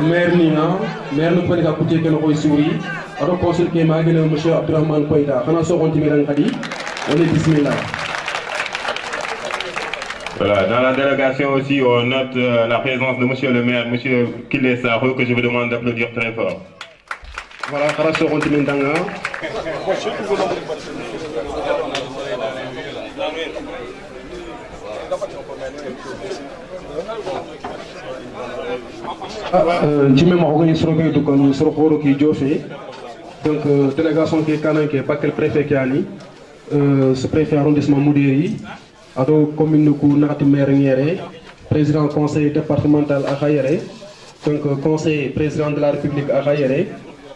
maire Nina, maire nous prenons à côté de nos souris, alors consul qui m'a donné monsieur Abdurrahman Koïta, on a son continent on est bismillah. Voilà, dans la délégation aussi, on note la présence de monsieur le maire, monsieur Kile Sarou, que je vous demande d'applaudir très fort. Voilà, on a son continent ci même organisation bi du kon sur xoro ki jofé donc délégation qui kanan qui pas quel préfet qui ani ce préfet arrondissement Moudéri ado commune ku nakati maire ngéré président conseil départemental à Khayéré donc conseil président de la république à Khayéré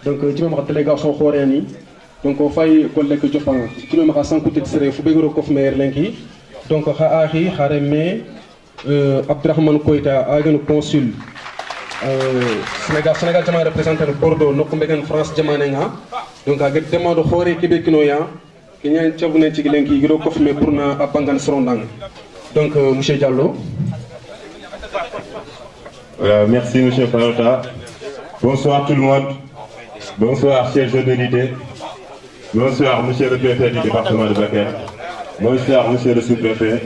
donc ci même délégation xoré ni donc fay collègue jofang ci même ka sankuté séré fu begoro kof maire lenki donc xa axi xare me Abdurrahman Koïta agen consul Sénégal jama représenté Bordeaux nokku mbegen France jamanenga donc a get demande xore kibekino ya kinyan chabune ci lenki giro kof me pour na abangan sorondang donc monsieur Diallo. Merci monsieur Farota. Bonsoir tout le monde. Bonsoir chers journalistes. Bonsoir monsieur le préfet du département de Bakel. Bonsoir monsieur le sous-préfet.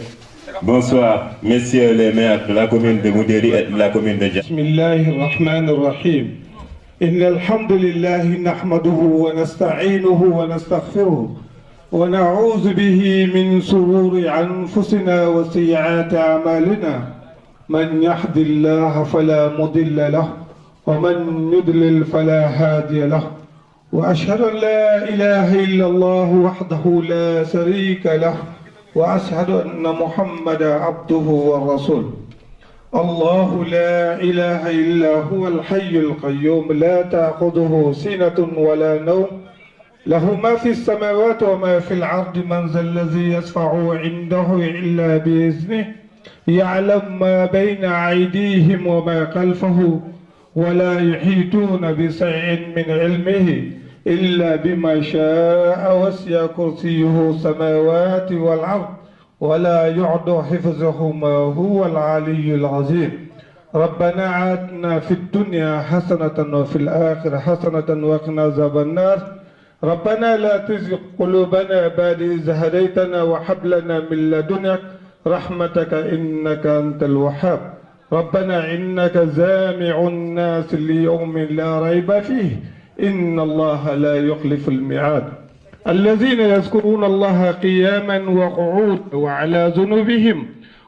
Bonsoir, messieurs les maires de la commune de Moudéri et de la commune de Dja. Bismillahirrahmanirrahim. إن الحمد لله نحمده ونستعينه ونستغفره ونعوذ به من شرور أنفسنا وسيئات أعمالنا من يهد الله فلا مضل له ومن يضلل فلا هادي له وأشهد أن لا إله إلا الله وحده لا شريك له وأشهد أن محمدا عبده ورسوله الله لا إله إلا هو الحي القيوم لا تأخذه سنة ولا نوم له ما في السماوات وما في الأرض من ذا الذي يشفع عنده إلا بإذنه يعلم ما بين أيديهم وما خلفه ولا يحيطون بشيء من علمه إلا بما شاء وسع كرسيه السماوات والأرض ولا يعد حفظهما هو العلي العظيم ربنا آتنا في الدنيا حسنة وفي الآخرة حسنة وقنا عذاب النار ربنا لا تزغ قلوبنا بعد إذ هديتنا وهب لنا من لدنك رحمتك إنك أنت الوهاب ربنا إنك جامع الناس ليوم لا ريب فيه إن الله لا يخلف الميعاد الذين يذكرون الله قياما وقعودا وعلى جنوبهم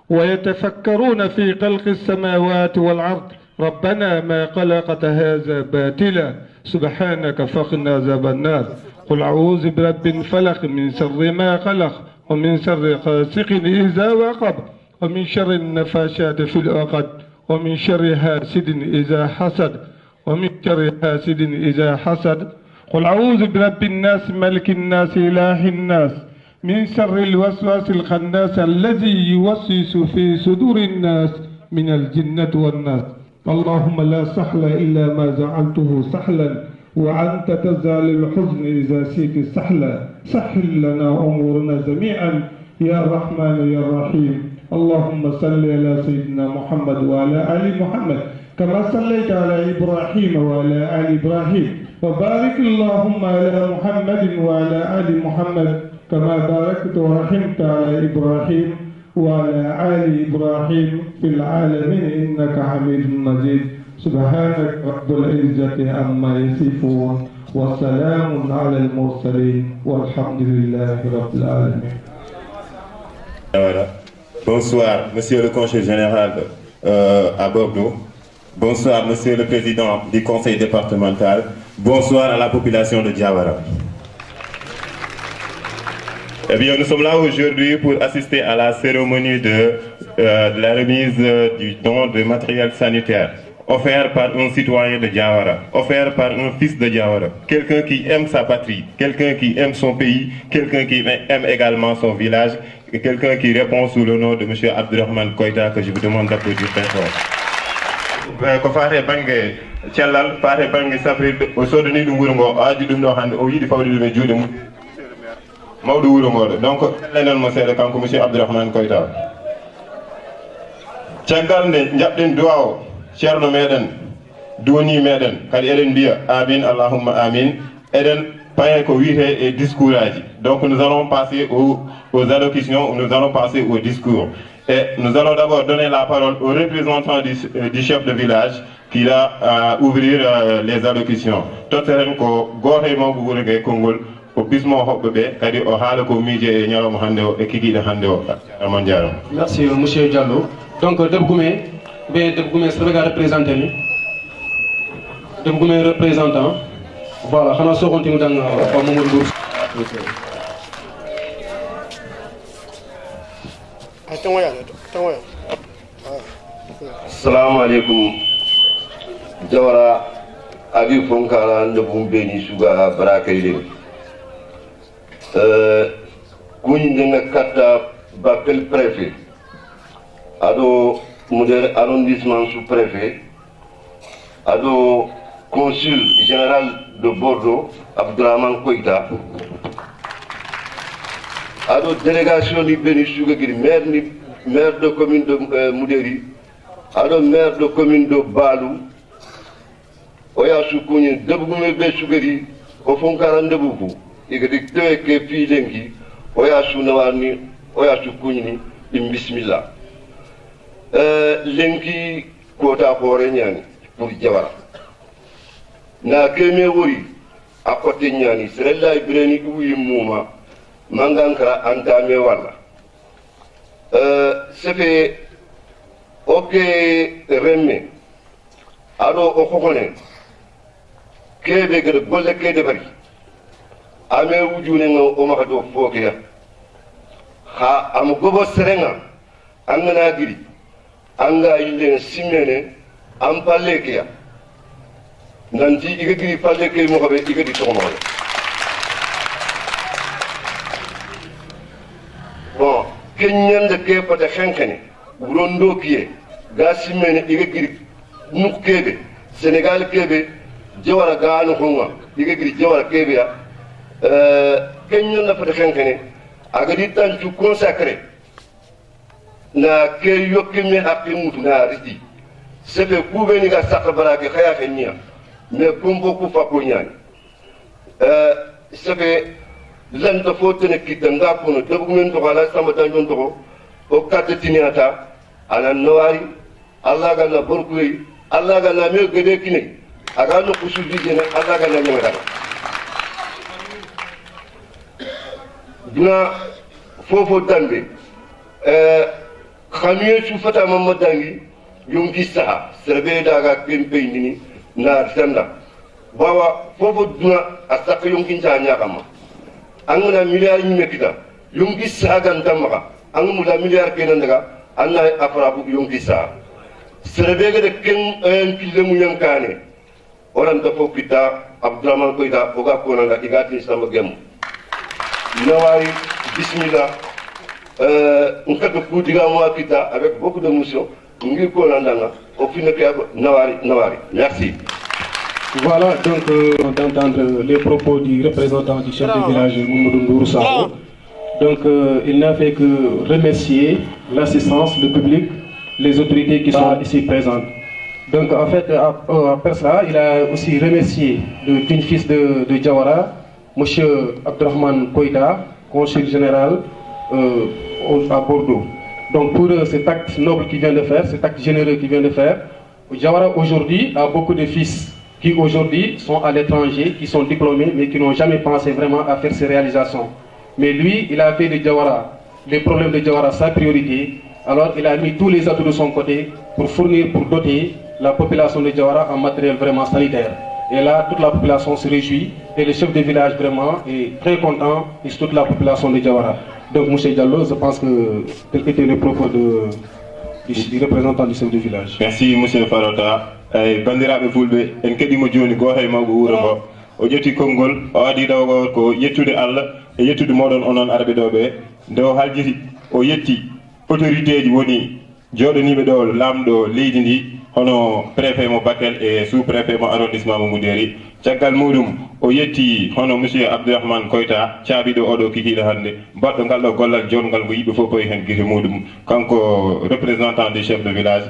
ويتفكرون في خلق السماوات والأرض ربنا ما خلقت هذا باطلا سبحانك فقنا عذاب النار قل أعوذ برب الفلق من شر ما خلق ومن شر غاسق إذا وقب ومن شر النفاشات في العقد ومن شر حاسد إذا حسد ومن شر حاسد إذا حسد قل أعوذ برب الناس ملك الناس إله الناس من شر الوسواس الخناس الذي يوسوس في صدور الناس من الجنة والناس اللهم لا سهل إلا ما جعلته سهلا وأنت تجعل الحزن إذا شئت سهلا سهل لنا أمورنا جميعا يا الرحمن يا الرحيم اللهم صل على سيدنا محمد وعلى آل محمد كما صليت على إبراهيم وعلى آل إبراهيم وبارك اللهم على محمد وعلى آل محمد كما باركت ورحمت على إبراهيم وعلى آل إبراهيم في العالمين إنك حميد مجيد سبحانك رب العزة عما يصفون وسلام على المرسلين والحمد لله رب العالمين. Voilà. Bonsoir, monsieur le conseiller général à Bordeaux. Bonsoir, monsieur le président du conseil départemental. Bonsoir à la population de Diawara. Eh bien, nous sommes là aujourd'hui pour assister à la cérémonie de la remise du don de matériel sanitaire offert par un citoyen de Diawara, offert par un fils de Diawara, quelqu'un qui aime sa patrie, quelqu'un qui aime son pays, quelqu'un qui aime également son village, et quelqu'un qui répond sous le nom de M. Abdurrahman Koïta, que je vous demande d'applaudir très fort. Ko faate bange cellal faate bange safrirde o sodani ɗum wuro ngo o addi ɗum ɗo hannde o yiɗi fawde ɗum e juuɗe mum mawɗo wuro ngoɗo donc lenen mo seeɗa kanko monsieur Abdourahmane Koyta caggal nde jaɓɗen duwa o ceerno meɗen duwani meɗen kadi eɗen mbiya amin allahumma amin eɗen paye ko wiite e discours aji donc nous allons passer aux allocutions, nous allons passer au discours. Et nous allons d'abord donner la parole au représentant du chef de village qui va ouvrir les allocutions. Merci, monsieur Diallo. Donc, Debgoumé, c'est le représentant. Debgoumé représentant. Voilà, on a sorti dans le monde. Assalamu alaikum. Jawara Abi Fonkara Ndobumbe Suga Barakayde. Kouninga Kata Bapel préfet. Ado modèle arrondissement sous-préfet. Ado consul général de Bordeaux, Abdourahmane Koïta. Ado délégation du Béni-Souga, maire de commune de Moudéri, ado maire de commune de Balou, Oya Soukouni, Debougoumé Bessougari, au fond 42 boucou, et que des deux et puis Lenki, Oya Sounawani, Oya Soukouni, Bismillah. Lenki Kota Horenyani, pour Diawara. Na Keme Wuri, à côté Nyani, c'est là Ibreni Ouyi Mouma. Mangankara Antame Walla. C'est fait ok Rémé. Alors au Kokone. Kébé de Bolé Ké de Bari. Ame Oudjounen Omakado Fokia. Ha Amugobo Serenga. Angana Giri. Anga Ilden Simene. Ampalekia. Nanti Igri Paleke Mohabe Igri Tomore. Bon, Kenyan de Kepa de Hankane, Burondo Kie, Gassimene, Igri, Nukebe, Sénégal Kebe, Jawara Gano Honga, Igri Jawara Kebia, Kenyan de Hankane, Agaditan to consacrer na Kayokime Hakimutu na Ridi. C'est le Kouveniga Sakabaraki Hayakenia, mais Kumboku Fakonian. C'est fait. L'un faut ne quitte un gars pour nous documenter la Samadan Toro, au Katetiniata, à la Noari, Allah Gana Burkui, Allah Gana Milgedekine, Agano Kusuvidine, Allah Gana Yamada. Duna Fofo Dande, Khamie Soufata Mamadangi, Yungisa, Serveda Kimpini, Narsanda. Bawa Fofo Duna, Asaka Yunkinja Nyakama. Angana milliard nyimekita yongi saga ndamaka angula milliard kenandaga anna afrabu yongi sa serebege de ken kilemu yankane oran to fokita Abdourahmane Koïta oga konanga igati sama gem nawari bismillah nkado kudiga mo kita avec beaucoup d'émotion ngi konandanga au fin de nawari merci. Voilà donc d'entendre les propos du représentant du chef de village Mamadou Ndourou Saro. Donc il n'a fait que remercier l'assistance, le public, les autorités qui sont ici présentes. Donc en fait après ça, il a aussi remercié le fils de Diawara, M. Abdourahmane Koïta, consul général à Bordeaux. Donc pour cet acte noble qu'il vient de faire, cet acte généreux qu'il vient de faire, Diawara aujourd'hui a beaucoup de fils qui aujourd'hui sont à l'étranger, qui sont diplômés, mais qui n'ont jamais pensé vraiment à faire ces réalisations. Mais lui, il a fait de Diawara, les problèmes de Diawara, sa priorité. Alors il a mis tous les atouts de son côté pour fournir, pour doter la population de Diawara en matériel vraiment sanitaire. Et là, toute la population se réjouit et le chef de village vraiment est très content et toute la population de Diawara. Donc, M. Diallo, je pense que tel était le propos du représentant du chef de village. Merci, M. Farota. Bandiraɓe fulɓe en keɗima joni goto e mawɓe wuuro ngo o ƴetti konngol o adi ɗo ko yettude Allah e yettude moɗon onon arɓe ɗo ɓe nde o haljiti o yetti autorité ji woni joɗaniɓe ɗo lamɗo leydi ndi hono préfet mo Bakel e sous préfet mo arrondissement mo Moudéri caggal muɗum o yetti hono monsieur Abdourahmane Koyta caabiɗo oɗo kikiɗo hannde mbaɗɗo ngal ɗo gollal jonngal ngo yiɓe fof koye hen guite muɗum kanko représentant du chef de village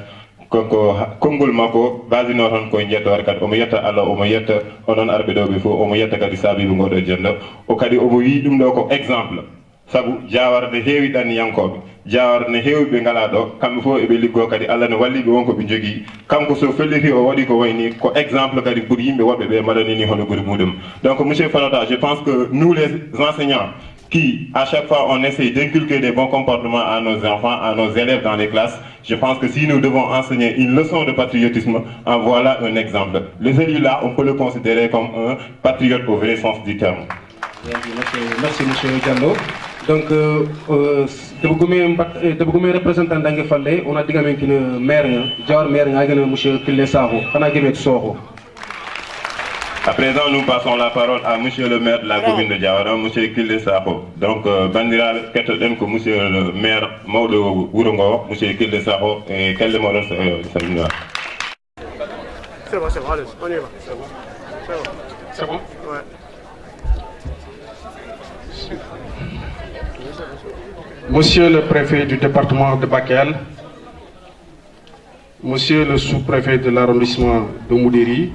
konko konngol makko basino toon koye jettore kadi omo yetta Allah omo yetta onon arɓe ɗo ɓe fof omo yetta kadi saabiɓe ngoɗo jonɗo o kadi omo wi ɗum ɗo ko exemple sabu Diawara ne heewi ɗanniyankoɓe Diawara ne heewi ɓe ngala ɗo kamɓe fof eɓe liggo kadi Allah ne walliɓe wonko ɓe jogui kanko so felliti o waɗi ko wayni ko exemple kadi pour yimɓe woɓɓe ɓe mbaɗanini hono ɓuuri muɗum. Donc monsieur Farota, je pense que nous les enseignants qui à chaque fois on essaie d'inculquer des bons comportements à nos enfants, à nos élèves dans les classes, je pense que si nous devons enseigner une leçon de patriotisme, en voilà un exemple. Les élus là, on peut le considérer comme un patriote au vrai sens du terme. Merci monsieur Diallo. Donc deɓugumi représentant dangue falle on a digamen kino maire nga Diawara maire nga gana monsieur Kille Sakho xana gemet Sokho. À présent, nous passons la parole à monsieur le maire de la commune de Diawara, monsieur Kille Sakho. Donc bandiraɓe kettoɗen ko monsieur le maire mawɗo wuuro ngo monsieur Kille Sakho e kelle moɗon salmina. C'est bon, allez, on y va. C'est bon. C'est bon? Ouais. Monsieur le préfet du département de Bakel, monsieur le sous-préfet de l'arrondissement de Moudéri,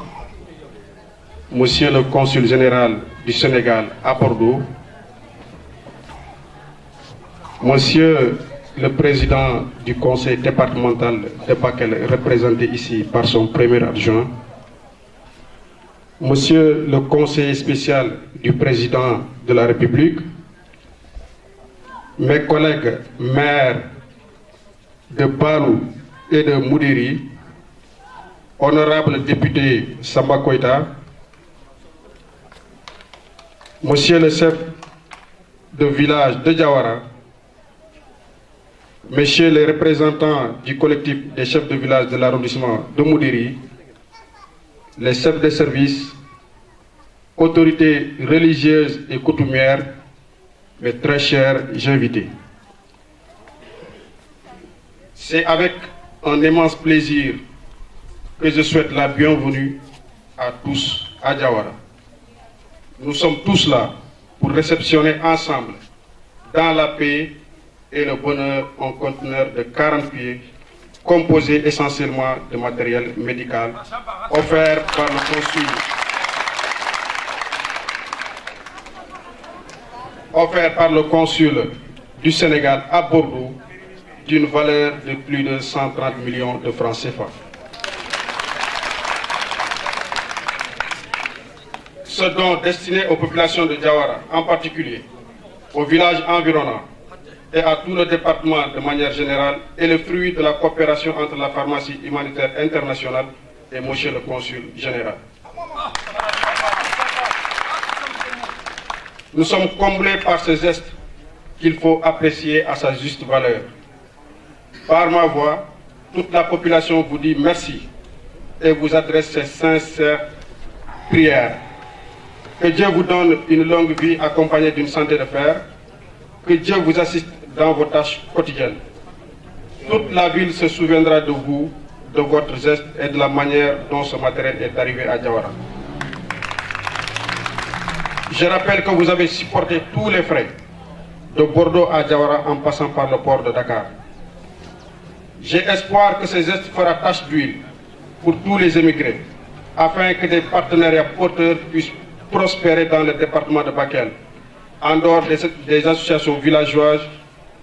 monsieur le consul général du Sénégal à Bordeaux, monsieur le président du conseil départemental de Bakel, représenté ici par son premier adjoint, monsieur le conseiller spécial du président de la République, mes collègues maires de Balou et de Moudéri, honorable député Samba Koïta, monsieur le chef de village de Diawara, messieurs les représentants du collectif des chefs de village de l'arrondissement de Moudéri, les chefs de service, autorités religieuses et coutumières, mes très chers invités. C'est avec un immense plaisir que je souhaite la bienvenue à tous à Diawara. Nous sommes tous là pour réceptionner ensemble, dans la paix et le bonheur, un conteneur de 40 pieds, composé essentiellement de matériel médical, offert par le consul du Sénégal à Bordeaux, d'une valeur de plus de 130 millions de francs CFA. Ce don destiné aux populations de Diawara, en particulier aux villages environnants et à tout le département de manière générale, est le fruit de la coopération entre la pharmacie humanitaire internationale et monsieur le consul général. Nous sommes comblés par ce geste qu'il faut apprécier à sa juste valeur. Par ma voix, toute la population vous dit merci et vous adresse ses sincères prières. Que Dieu vous donne une longue vie accompagnée d'une santé de fer. Que Dieu vous assiste dans vos tâches quotidiennes. Toute la ville se souviendra de vous, de votre geste et de la manière dont ce matériel est arrivé à Diawara. Je rappelle que vous avez supporté tous les frais, de Bordeaux à Diawara en passant par le port de Dakar. J'ai espoir que ce geste fera tache d'huile pour tous les émigrés, afin que des partenariats porteurs puissent prospérer dans le département de Bakel, en dehors des associations villageoises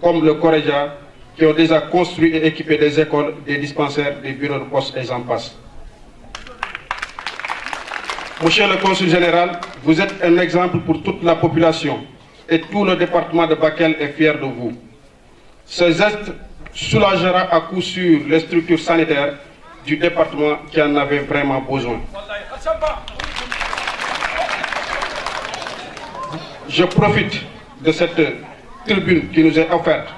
comme le Coréja, qui ont déjà construit et équipé des écoles, des dispensaires, des bureaux de poste et j'en passe. Monsieur le consul général, vous êtes un exemple pour toute la population et tout le département de Bakel est fier de vous. Ce geste soulagera à coup sûr les structures sanitaires du département qui en avait vraiment besoin. Je profite de cette tribune qui nous est offerte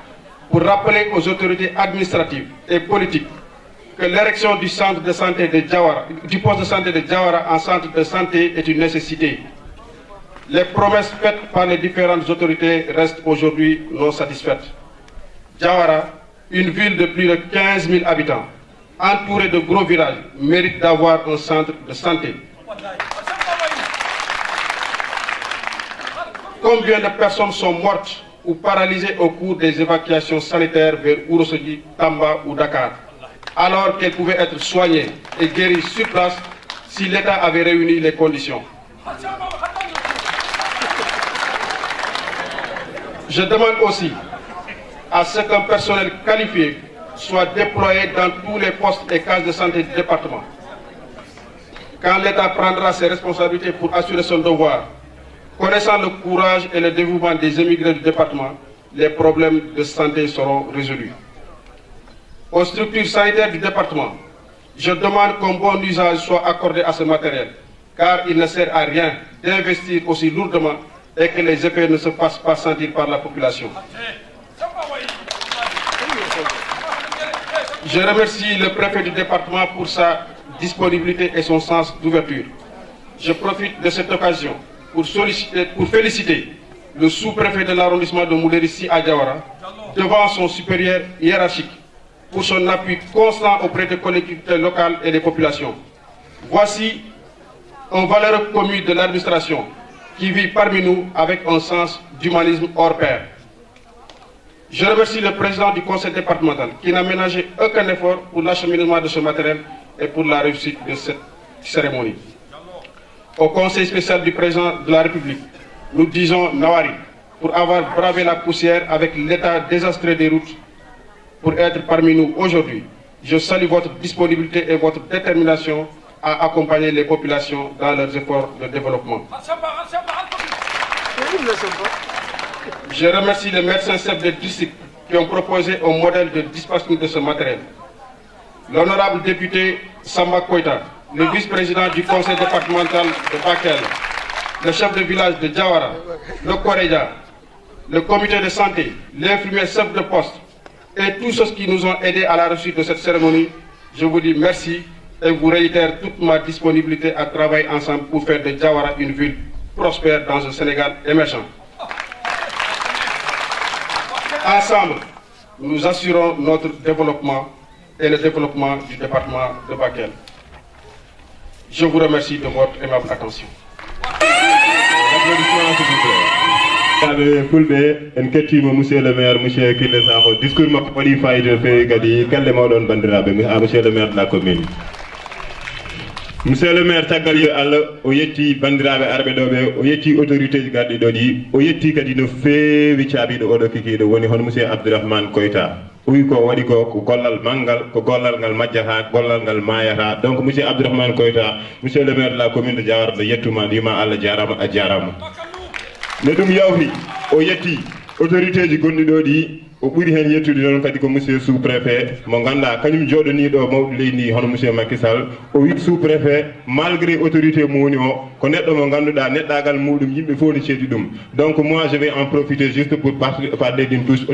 pour rappeler aux autorités administratives et politiques que l'érection du centre de santé de Diawara, du poste de santé de Diawara en centre de santé est une nécessité. Les promesses faites par les différentes autorités restent aujourd'hui non satisfaites. Diawara, une ville de plus de 15 000 habitants, entourée de gros villages, mérite d'avoir un centre de santé. Combien de personnes sont mortes ou paralysées au cours des évacuations sanitaires vers Ourossogui, Tamba ou Dakar, alors qu'elles pouvaient être soignées et guéries sur place si l'État avait réuni les conditions. Je demande aussi à ce qu'un personnel qualifié soit déployé dans tous les postes et cases de santé du département. Quand l'État prendra ses responsabilités pour assurer son devoir, connaissant le courage et le dévouement des émigrés du département, les problèmes de santé seront résolus. Aux structures sanitaires du département, je demande qu'un bon usage soit accordé à ce matériel, car il ne sert à rien d'investir aussi lourdement et que les effets ne se fassent pas sentir par la population. Je remercie le préfet du département pour sa disponibilité et son sens d'ouverture. Je profite de cette occasion pour féliciter le sous-préfet de l'arrondissement de Moulérissi à Diawara devant son supérieur hiérarchique pour son appui constant auprès des collectivités locales et des populations. Voici un valeureux commis de l'administration qui vit parmi nous avec un sens d'humanisme hors pair. Je remercie le président du conseil départemental qui n'a ménagé aucun effort pour l'acheminement de ce matériel et pour la réussite de cette cérémonie. Au conseil spécial du président de la République, nous disons Nawari pour avoir bravé la poussière avec l'état désastreux des routes pour être parmi nous aujourd'hui. Je salue votre disponibilité et votre détermination à accompagner les populations dans leurs efforts de développement. Je remercie les médecins chefs de district qui ont proposé un modèle de dispatching de ce matériel. L'honorable député Samba Koïta, le vice-président du conseil départemental de Bakel, le chef de village de Diawara, le Koreja, le comité de santé, l'infirmier chef de poste et tous ceux qui nous ont aidés à la réussite de cette cérémonie, je vous dis merci et vous réitère toute ma disponibilité à travailler ensemble pour faire de Diawara une ville prospère dans un Sénégal émergent. Ensemble, nous assurons notre développement et le développement du département de Bakel. Je vous remercie de votre aimable attention. Monsieur le maire, monsieur Kille Sakho, discours makko waɗi fayida feewi kadi kalle mawɗon bandiraɓe monsieur le maire de la commune. Monsieur le maire caggal yo Allah o yetti bandiraɓe arɓe ɗo ɓe o yetti autorité ji garɗi ɗo ɗi o yetti kadi no feewi caabiɗo oɗo kikiɗo woni hono monsieur Abdourahmane Koyta o wi ko waɗi ko gollal manggal ko gollal ngal majjata gollal ngal mayata donc monsieur Abdourahmane Koyta monsieur le maire de la commune de Diawara ɗo yettuma ndima Allah jarama a jarama ne ɗum yawti o yetti autorité ji gonɗi ɗo ɗi o ɓuri hen yettude noon kadi ko monsieur sous préfet mo ganduɗa kañum joɗaniɗo mawɗo leydi ndi hono monsieur Macky Sall o wi sous préfet malgré autorité mo woni o ko neɗɗo mo ganduɗa neɗɗagal muɗum yimɓe fof ne ceeɗi ɗum donc moi je vais en profiter juste pour parler d'une touche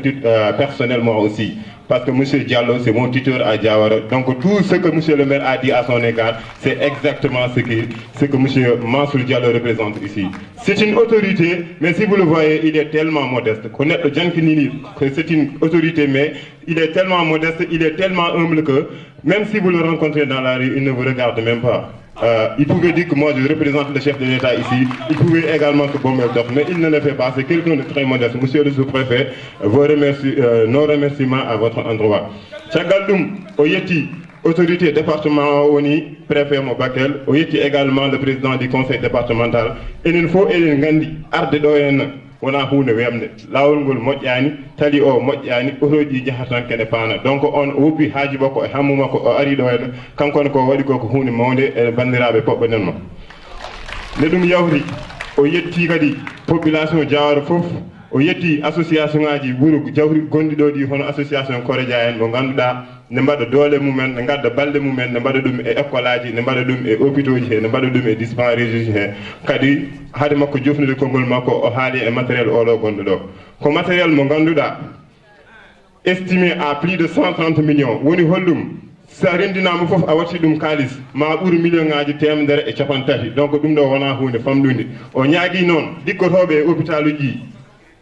personnellement aussi parce que monsieur Diallo c'est mon tuteur à Diawara donc tout ce que monsieur le maire a dit à son égard c'est exactement ce que monsieur Mansour Diallo représente ici c'est une autorité mais si vous le voyez il est tellement modeste ko neɗɗo jankinini c'est une autorité mais il est tellement modeste il est tellement humble que même si vous le rencontrez dans la rue il ne vous regarde même pas il pouvait dire que moi je représente le chef de l'État ici, il pouvait également que bon mais il ne le fait pas, c'est quelqu'un de très modeste. Monsieur le sous-préfet, nos remerciements à votre endroit. Chagaldoum, Oyeti, autorité département Oni, préfet Mobakel, Oyeti également le président du conseil départemental, et il faut et Ngandi, Arde Doyen. wona hunde wemde lawol ngol moƴƴani tali o moƴƴani otoji jahatan kene paana donc on woppi haaji makko e hammu makko o ari ɗo henna kankone ko waɗi ko hunde mawde e bandiraɓe poɓɓe nen ma nde ɗum yawti o yetti kadi population Diawara foof o yetti association ngaji wuro jawri gondiɗo ɗi hono association koredia en mo ganduɗa ne mbaɗa doole mumen ne gadda balɗe mumen ne mbaɗa ɗum e école aji ne mbaɗa ɗum e hôpitaux ji he ne mbaɗa ɗum e dispensaire ji he kadi haade makko jofnude konngol makko o haali e matériel oɗo gonɗo ɗo ko matériel mo ganduɗa estimé à plus de 130 millions woni hollum sa rendinama fof a watti ɗum kalis ma ɓuuri million ngaji temedere e capan tati donc ɗum ɗo wona hunde famɗude o ñaagui noon liggotoɓe e hôpital uji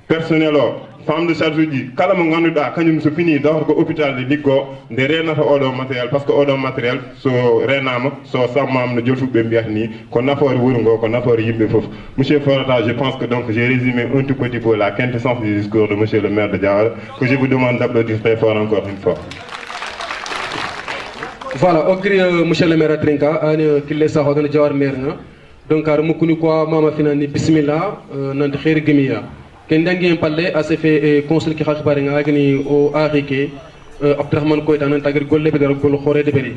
personnel o femme de charge uji kala mo ganduɗa kañum so fini dawata ko hôpital de liggo nde renata oɗo matériel par ce que oɗo matériel so renama so sammama no jotuɓe mbiyata ni ko nafoore wuuro ngo ko nafoore yimɓe foof monsieur Forata je pense que donc j'ai résumé un tout petit peu la quintessence du discours de monsieur le maire de Diawara que je vous demande d'applaudir très fort encore une fois. Voilà, ogri monsieur le maire Trinka ani kille sa hodana Diawara maire nga donc ar mukuni ko mama finani bismillah nande khair gemiya ken dangi en palle a se fait consul ki khakbar nga agni o arike Abdourahmane Koyta nan tagir golle be dar gol khore de beri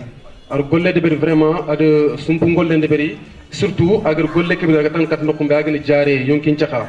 ar golle de beri vraiment ad sumpu golle de beri surtout agir golle ke be dar tan kat nokum be agni jare yonkin tiaxa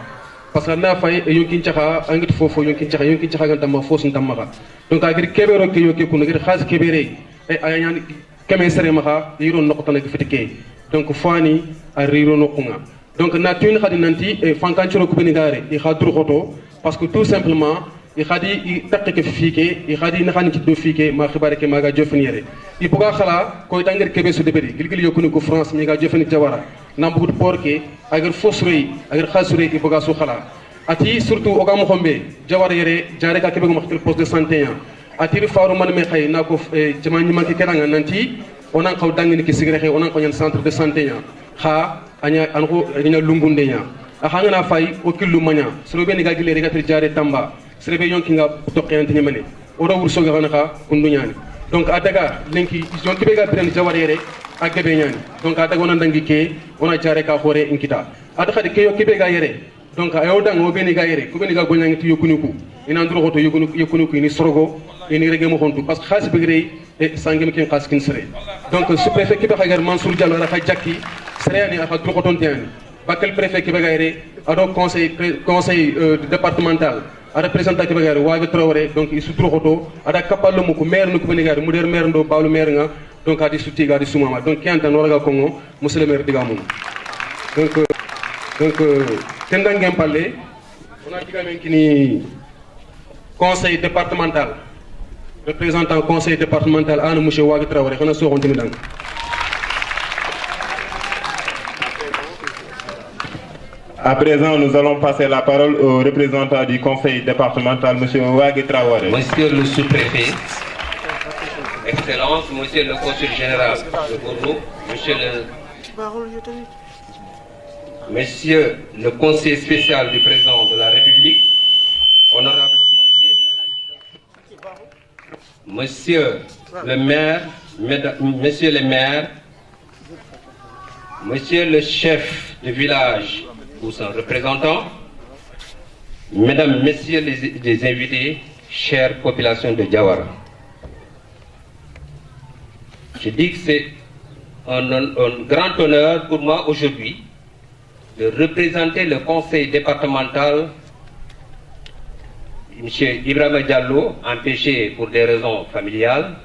parce que na fay yonkin tiaxa angit fofo yonkin tiaxa ganta ma fos ndamma donc agir kebero ke yoke kun agir khaz kebere e ayan keme sere maxa yiro nokotana ke fitike donc fani a riro nokunga donc na tune khadi nanti e fankanchoro kubeni gare i khadru khoto parce que tout simplement i khadi i takke fike i khadi na khani do fike ma khibare ke maga jofniere i buga khala ko tanger kebe su deberi gilgil yokuni ko France mi ga jofni Diawara nambugut porke agar fosrey agar khasure i buga su khala ati surtout ogam khombe Diawara yere jare ka kebe ko makil poste de santé ya ati faru man me khay nako jama nyima ke keranga nanti onan kaw dangini ki sigre khay onan ko nyen centre de santé ya ha anya anko nya lungunde nya aha ngana fay o killu manya srobe ni gagile rega ter jare tamba srebe yonki nga tokkante nyamane o do wurso ga xana kundu nyani donc adaga lenki yonki be ga bren Diawara yere agebe nyani donc adaga onan dangi ke ona jare ka khore inkita adaga de ke yonki be ga yere donc ayo dang o beni ga yere ko beni ga gonyangi ti yokuniku ina ndro xoto yokuniku ni sorogo ini rege mo hontu parce que khas begre e sangem ken khas kin sere donc sous préfet ki be xagar Mansour Diallo rafa jakki sere ani afa dro xoton tiani bakel préfet ki be gaire ado conseil départemental a représentant ki be gaire waga Traoré donc il sutro xoto ada kapallo mo ko maire no ko beni gaire muder maire ndo bawlu maire nga donc adi suti ga di sumama donc kianta no raga kongo monsieur le maire diga mum donc tendangem palle on a diga men kini conseil départemental représentant conseil départemental Anne monsieur Wague Traoré xana soxonti dang À présent, nous allons passer la parole au représentant du conseil départemental, monsieur Wague Traoré. Monsieur le sous-préfet, Excellence, monsieur le consul général de Bordeaux, monsieur le conseiller spécial du président de la République, honorable député, monsieur le maire, messieurs les maires, monsieur le chef de village ou son représentant, mesdames, messieurs les invités, chères populations de Diawara. Je dis que c'est un grand honneur pour moi aujourd'hui de représenter le conseil départemental. M. Ibrahima Diallo, empêché pour des raisons familiales,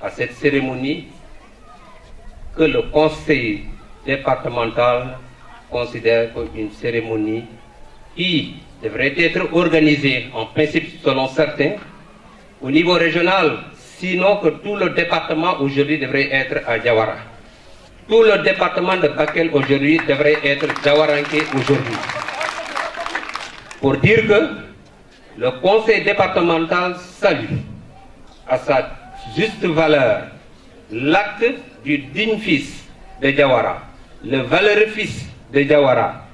à cette cérémonie que le conseil départemental considère comme une cérémonie qui devrait être organisée en principe selon certains au niveau régional, sinon que tout le département aujourd'hui devrait être à Diawara. Tout le département de Bakel aujourd'hui devrait être Diawaranké aujourd'hui. Pour dire que le conseil départemental salue à sa juste valeur l'acte du digne fils de Diawara, le valeureux fils de Diawara,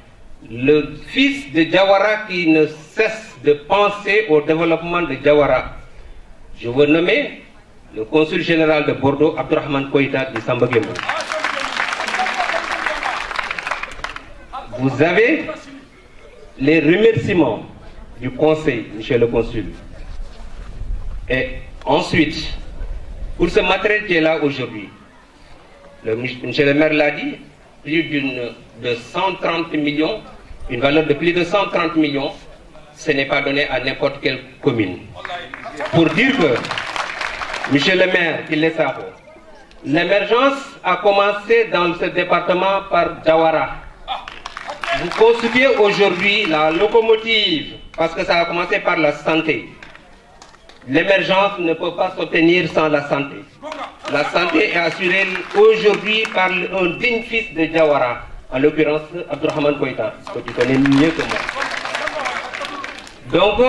le fils de Diawara qui ne cesse de penser au développement de Diawara. Je veux nommer le consul général de Bordeaux, Abdourahmane Koyta de Sambagemo. Vous avez les remerciements du conseil, monsieur le consul. Et ensuite, pour ce matériel qui est là aujourd'hui, monsieur le maire l'a dit, plus de 130 millions, une valeur de plus de 130 millions, ce n'est pas donné à n'importe quelle commune. Pour dire que, monsieur le maire, l'émergence a commencé dans ce département par Jawara. Vous constituez aujourd'hui la locomotive, parce que ça a commencé par la santé. L'émergence ne peut pas s'obtenir sans la santé. La santé est assurée aujourd'hui par un digne fils de Jawara, en l'occurrence Abdourahmane Koïta, que tu connais mieux que moi. Donc,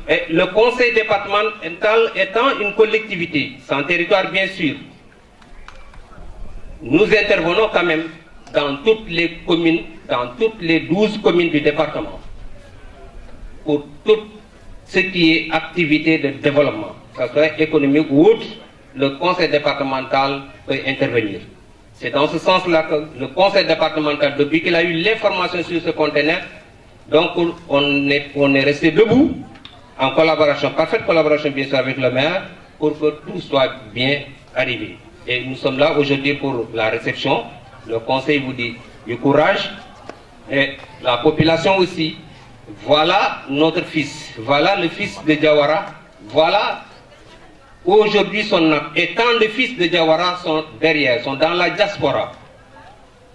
le conseil départemental étant une collectivité, sans territoire bien sûr, nous intervenons quand même dans toutes les communes, dans toutes les 12 communes du département, pour tout ce qui est activité de développement, que ce soit économique ou autre, le conseil départemental peut intervenir. C'est dans ce sens-là que le conseil départemental, depuis qu'il a eu l'information sur ce conteneur, donc on est resté debout, en collaboration, parfaite collaboration bien sûr avec le maire, pour que tout soit bien arrivé. Et nous sommes là aujourd'hui pour la réception. Le conseil vous dit du courage, et la population aussi. Voilà notre fils, voilà le fils de Jawara, voilà aujourd'hui son acte. Et tant de fils de Jawara sont derrière, sont dans la diaspora,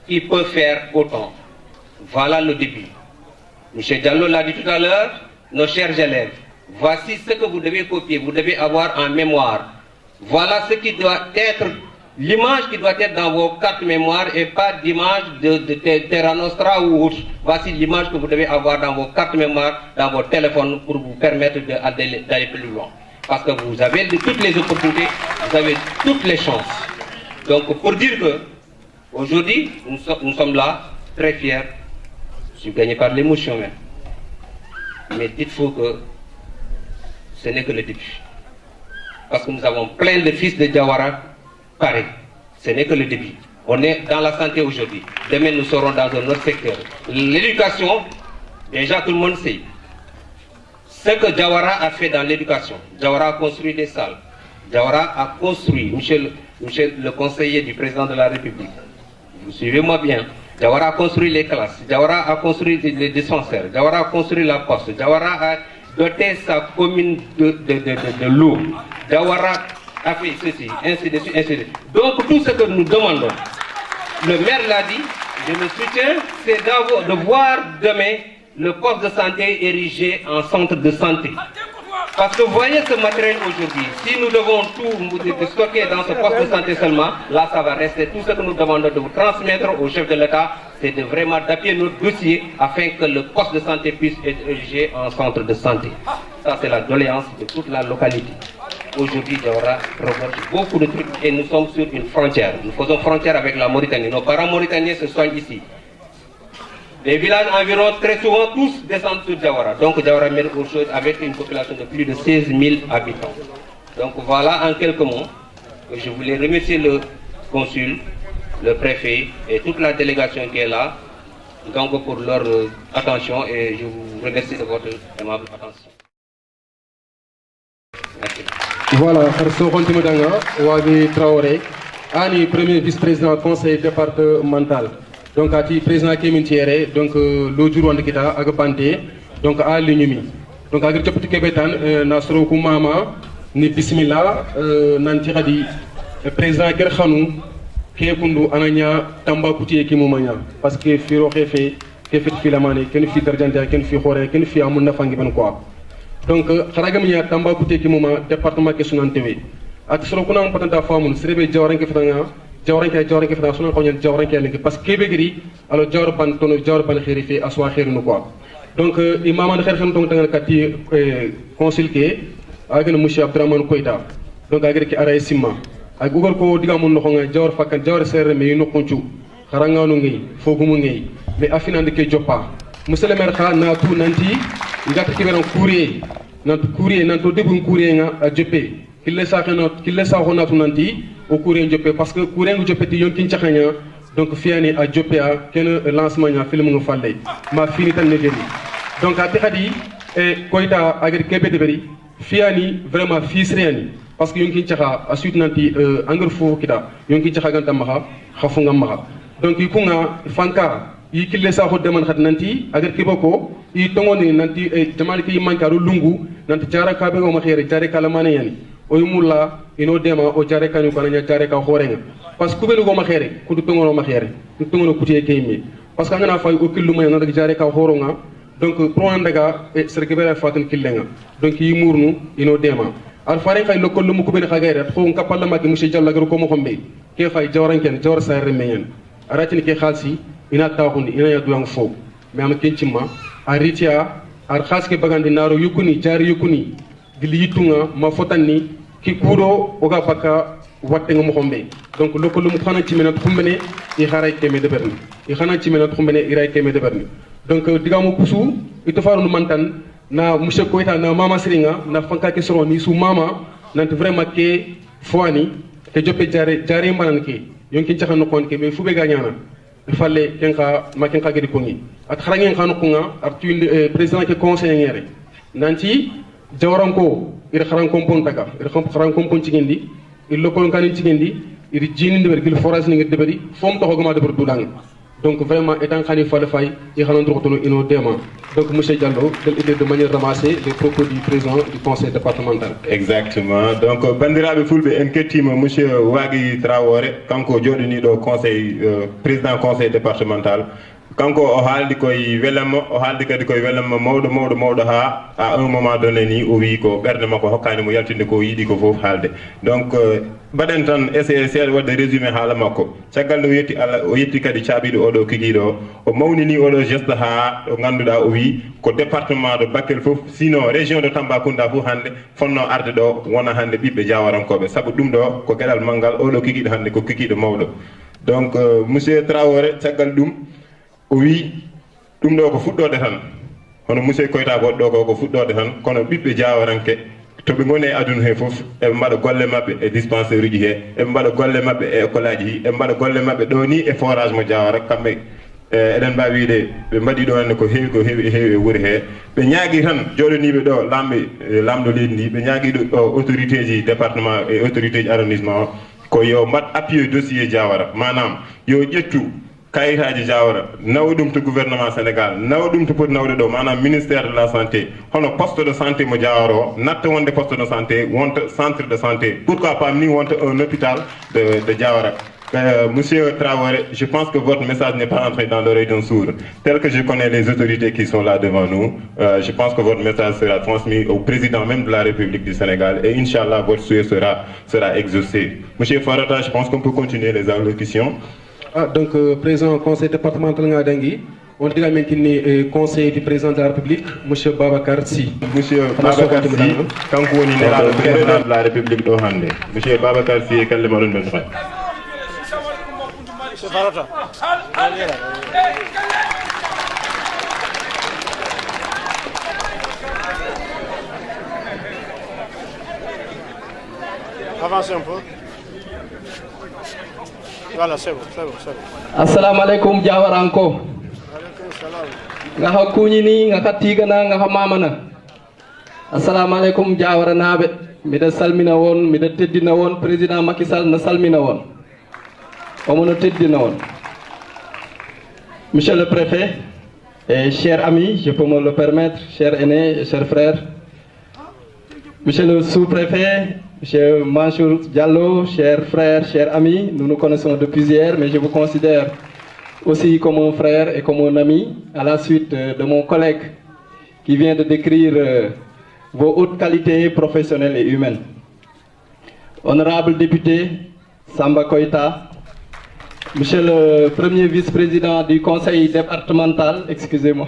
qui peut faire autant. Voilà le début. M. Diallo l'a dit tout à l'heure, nos chers élèves, voici ce que vous devez copier, vous devez avoir en mémoire. Voilà ce qui doit être, l'image qui doit être dans vos cartes mémoire et pas d'image de Terra Nostra ou autre. Voici l'image que vous devez avoir dans vos cartes mémoire, dans vos téléphones pour vous permettre d'aller plus loin. Parce que vous avez toutes les opportunités, vous avez toutes les chances. Donc pour dire que aujourd'hui, nous sommes là, très fiers. Je suis gagné par l'émotion même. Mais dites-vous que ce n'est que le début. Parce que nous avons plein de fils de Jawara pareil. Ce n'est que le début. On est dans la santé aujourd'hui. Demain, nous serons dans un autre secteur. L'éducation, déjà tout le monde sait. Ce que Jawara a fait dans l'éducation. Jawara a construit des salles. Jawara a construit, monsieur le conseiller du président de la République, vous suivez-moi bien, Jawara a construit les classes, Jawara a construit les dispensaires, Jawara a construit la poste, Jawara a doté sa commune de l'eau, Jawara a fait ceci, ainsi de suite, ainsi de suite. Donc tout ce que nous demandons, le maire l'a dit, je le soutiens, c'est de voir demain le poste de santé érigé en centre de santé. Parce que vous voyez ce matériel aujourd'hui, si nous devons tout stocker dans ce poste de santé seulement, là ça va rester. Tout ce que nous demandons de vous transmettre au chef de l'État, c'est de vraiment d'appuyer notre dossier afin que le poste de santé puisse être érigé en centre de santé. Ça c'est la doléance de toute la localité. Aujourd'hui, il y aura beaucoup de trucs et nous sommes sur une frontière. Nous faisons frontière avec la Mauritanie. Nos parents mauritaniens se soignent ici. Les villages environ, très souvent, tous descendent sur Jawara. Donc Jawara mérite autre chose avec une population de plus de 16 000 habitants. Donc voilà en quelques mots que je voulais remercier le consul, le préfet et toute la délégation qui est là. Donc pour leur attention et je vous remercie de votre aimable attention. Merci. Voilà, Kharso Kontimodanga, Wagi Traoré, Ani, premier vice-président du conseil départemental. Donc, à président Kémin Thierry, donc, l'autre jour, on a agapante, donc, à l'Unimi. Donc, à Gretopti Kebetan, Nasro Koumama, ni Bismillah, Nantiradi, président Kerkhanou, Kekundu, Ananya, Tamba Kouti Kimomania, parce que Firo Refe, Kefet Filamane, Kenfi Tarjanta, Kenfi Hore, Kenfi Amuna Fangiban quoi. Donc, Karagamia, Tamba Kouti Kimoma, département Kessunantewe. À Tsrokuna, on peut être femme, Srebe Jawaran Kefanga. Jawran ke fana sunu ko ñen jawran ke lek parce que begri alors jawran tono jawran khirifi aswa khirinu quoi donc imam an khair xam donc tangal kati consul ke agena monsieur Abdourahmane Koïta donc agere ki ara simma ak gugol ko diga mun no nga jawr fakkan jawr serre me no konchu kharanga no ngi fogumu ngi mais afina ndike joppa monsieur le maire kha na tout nanti ngata kiberon courrier nanto debun courrier nga a joppe kille sa khona tout nanti au courant Diopé parce que courant Diopé ti yon kinchakanya donc fiani a Diopé a ken lancement nya film ngo falle ma fini tan negeri donc a khadi e Koïta agri kebe de beri fiani vraiment fisriani parce que yon kinchaka a suite nanti angr fo kita yon kinchaka ganta maha khafunga maha donc ikunga fanka yi kille sa ko deman khat nanti agar kibako i tongoni nanti jamali ki mankaru lungu nanti jara ka be o ma khere jare kala mane yani o yumulla ino dema o jare kanu kananya jare ka horenga parce que belu go ma khere ku du tongono ma khere du tongono kutiye kaymi parce que ngana fay o killu may na jare ka horonga donc pro ndaga e serkebere fatun killenga donc yi murnu ino dema al fare khay lokol mu ko ben khagayre ko ngapalla magi monsieur Diallo gar ko mo xombe ke fay jawranken jawr sa remeyen aratini ke khalsi ina taxundi ina yaduang fo mais am kencima a ritia ar khaske bagandi naro yukuni jari yukuni gili yitunga ma fotanni ki kudo oga baka watte nga mo xombe donc lokol mu xana ci mena xumbene i xaray keme de berni i xana ci mena xumbene i ray keme de berni donc digamu kusu ito faru mantan na monsieur Koita na mama Seringa na fanka ke soro ni su mama nanti vraiment ke foani ke joppe jare mbanan ke yonki xana kon ke mais fube gagnana falle kenka ma kenka gedi kongi at xarangen xanu kunga at président ke conseiller ngere nanti jawaranko ir xaran kompon taka ir xaran kompon cigindi il lokol kanin cigindi ir jini ndeber gil forage ni ngedeberi fom to hogama deber dudang donc vraiment étant khani fall fay i xanan droxtono ino dema donc monsieur Diallo del idée de manière ramasser les propos du président du conseil départemental. Exactement. Donc bandiraɓe fulɓe en kettima monsieur Wagui Traoré kanko joɗani ɗo conseil président conseil départemental kanko o haaldi koye welamma o haaldi kadi koye welamma mawɗo ha à un moment donné ni o wi ko ɓerde makko hokkani mo yaltinde ko yiiɗi ko foof haalde donc mbaɗen tan essayé seeɗa wadde résumé haala makko caggal nde o yetti Allah o yetti kadi caaɓiɗo oɗo kikiɗo o mawnini oɗo geste ha ɗo ganduɗa o wi ko département de Bakel foof sinon région de Tambacounda fof hande fonno arde ɗo wona hande ɓiɓɓe jawarankoɓe saabu ɗum ɗo ko gueɗal manggal oɗo kikiɗo hande ko kikiɗo mawɗo donc monsieur Traoré caggal ɗum o wi ɗum ɗo ko fuɗɗode tan hono monsieur Koita goɗɗo ko fuɗɗode tan kono ɓiɓɓe jawaranke to ɓe goni e aduna he foof eɓe mbaɗa golle mabɓe e dispensaire uji he eɓe mbaɗa golle mabɓe e école aji hi eɓe mbaɗa golle mabɓe ɗo ni e forage mo Diawara kamɓe eɗen mbawi wiide ɓe mbaɗi ɗo hande ko heewi e wuuri he ɓe ñaagui tan joɗaniɓe ɗo lamɗo leydi ndi ɓe ñaagui ɗo autorité ji département et autorité ji arrondissement o ko yo mbat appuyé dossier Diawara manam yo ƴettu kayitaji Diawara nawa ɗum to gouvernement Sénégal nawa ɗum to poti nawde ɗo manam ministère de la santé hono poste de santé mo Diawara o natta wonde poste de santé wonta centre de santé pourquoi pas ni wonta un hôpital de Diawara. Monsieur Traoré, je pense que votre message n'est pas entré dans l'oreille d'un sourd. Tel que je connais les autorités qui sont là devant nous, je pense que votre message sera transmis au président même de la République du Sénégal et Inch'Allah, votre souhait sera exaucé. Monsieur Farata, je pense qu'on peut continuer les allocutions. Donc, président conseil départemental Ngadangui, on dit qu'il conseil du président de la République, monsieur Babacar Sy. Monsieur Babacar Sy, quand on est là, le président de la République d'Ohande. Monsieur Babacar Sy, quel est le nom de votre frère? Monsieur Farata. Avancez un peu. Voilà, c'est bon. Assalamu alaikum Diawaranko. Ngaha kuñini ngaha tigana ngaha mamana. Assalamu alaikum Diawara naɓe. Miɗa salmina won, miɗa teddina won président Macky Sall na salmina won. Omono teddina won. Monsieur le préfet et chers amis, je peux me le permettre, chers aînés et chers frères. Monsieur le sous-préfet, monsieur Mansour Diallo, chers frères, chers amis, nous nous connaissons depuis hier, mais je vous considère aussi comme un frère et comme un ami, à la suite de mon collègue qui vient de décrire vos hautes qualités professionnelles et humaines. Honorable député Samba Koita, monsieur le premier vice-président du conseil départemental, excusez-moi,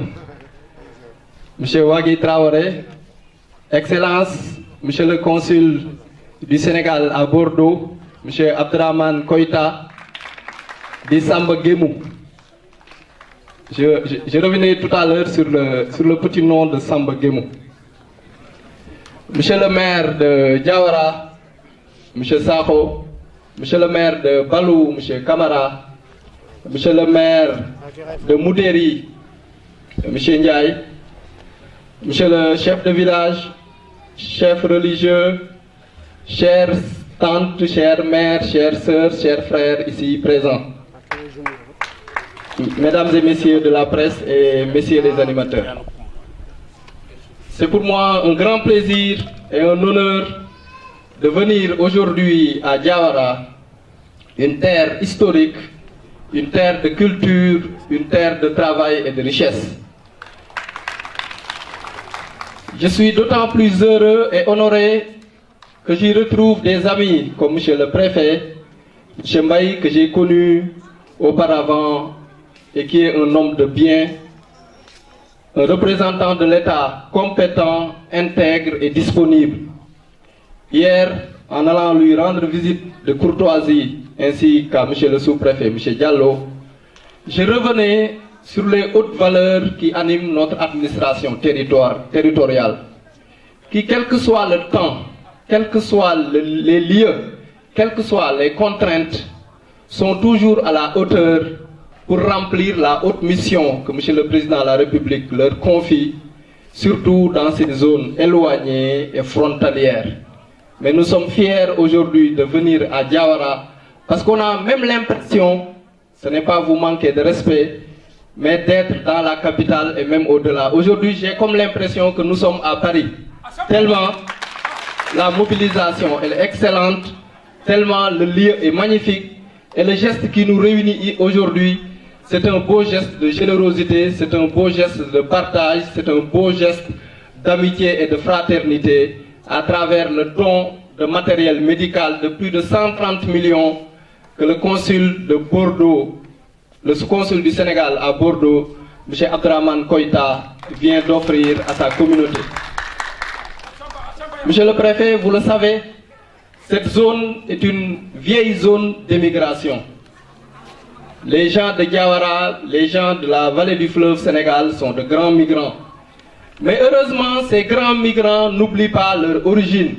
monsieur Wagui Traoré, Excellence, monsieur le consul du Sénégal à Bordeaux, monsieur Abdraman Koita, di Samba Gemou. Je revenais tout à l'heure sur le petit nom de Samba Gemou. Monsieur le maire de Diawara, monsieur Sakho, monsieur le maire de Balou, monsieur Kamara, monsieur le maire de Moudéri, monsieur Ndiaye, monsieur le chef de village, chef religieux, chères tantes, chères mères, chères sœurs, chers frères ici présents. mesdames et messieurs de la presse et messieurs les animateurs. C'est pour moi un grand plaisir et un honneur de venir aujourd'hui à Diawara, une terre historique, une terre de culture, une terre de travail et de richesse. Je suis d'autant plus heureux et honoré que j'y retrouve des amis comme M. le Préfet, M. Mbaye, que j'ai connu auparavant et qui est un homme de bien, un représentant de l'État compétent, intègre et disponible. Hier, en allant lui rendre visite de courtoisie, ainsi qu'à M. le sous-préfet, M. Diallo, je revenais sur les hautes valeurs qui animent notre administration territoriale, qui, quel que soit le temps, quels que soient les lieux, quelles que soient les contraintes, sont toujours à la hauteur pour remplir la haute mission que M. le Président de la République leur confie, surtout dans ces zones éloignées et frontalières. Mais nous sommes fiers aujourd'hui de venir à Diawara parce qu'on a même l'impression, ce n'est pas vous manquer de respect, mais d'être dans la capitale et même au-delà. Aujourd'hui, j'ai comme l'impression que nous sommes à Paris, tellement la mobilisation elle est excellente, tellement le lieu est magnifique et le geste qui nous réunit aujourd'hui, c'est un beau geste de générosité, c'est un beau geste de partage, c'est un beau geste d'amitié et de fraternité à travers le don de matériel médical de plus de 130 millions que le consul de Bordeaux, le sous-consul du Sénégal à Bordeaux, M. Abdraman Koïta, vient d'offrir à sa communauté. Monsieur le Préfet, vous le savez, cette zone est une vieille zone d'émigration. Les gens de Diawara, les gens de la vallée du fleuve Sénégal sont de grands migrants. Mais heureusement, ces grands migrants n'oublient pas leur origine,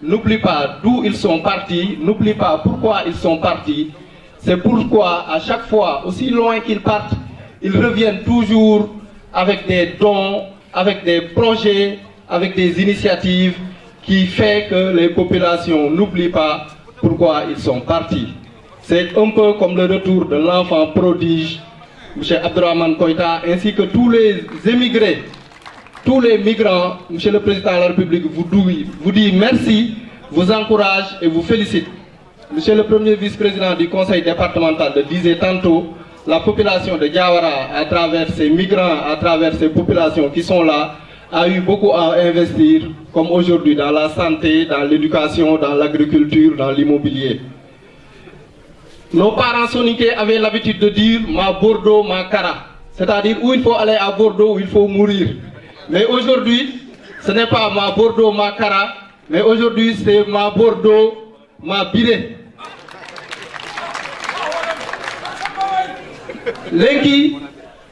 n'oublient pas d'où ils sont partis, n'oublient pas pourquoi ils sont partis. C'est pourquoi, à chaque fois, aussi loin qu'ils partent, ils reviennent toujours avec des dons, avec des projets, avec des initiatives qui font que les populations n'oublient pas pourquoi ils sont partis. C'est un peu comme le retour de l'enfant prodige, M. Abdraman Koïta, ainsi que tous les émigrés, tous les migrants. M. le Président de la République vous dit merci, vous encourage et vous félicite. M. le Premier vice-président du Conseil départemental le disait tantôt, la population de Diawara, à travers ces migrants, à travers ces populations qui sont là, a eu beaucoup à investir, comme aujourd'hui dans la santé, dans l'éducation, dans l'agriculture, dans l'immobilier. Nos parents soniqués avaient l'habitude de dire « ma Bordeaux, ma Cara », c'est-à-dire où il faut aller à Bordeaux, où il faut mourir. Mais aujourd'hui, ce n'est pas ma Bordeaux, ma Cara, mais aujourd'hui c'est ma Bordeaux, ma Biré. Lengi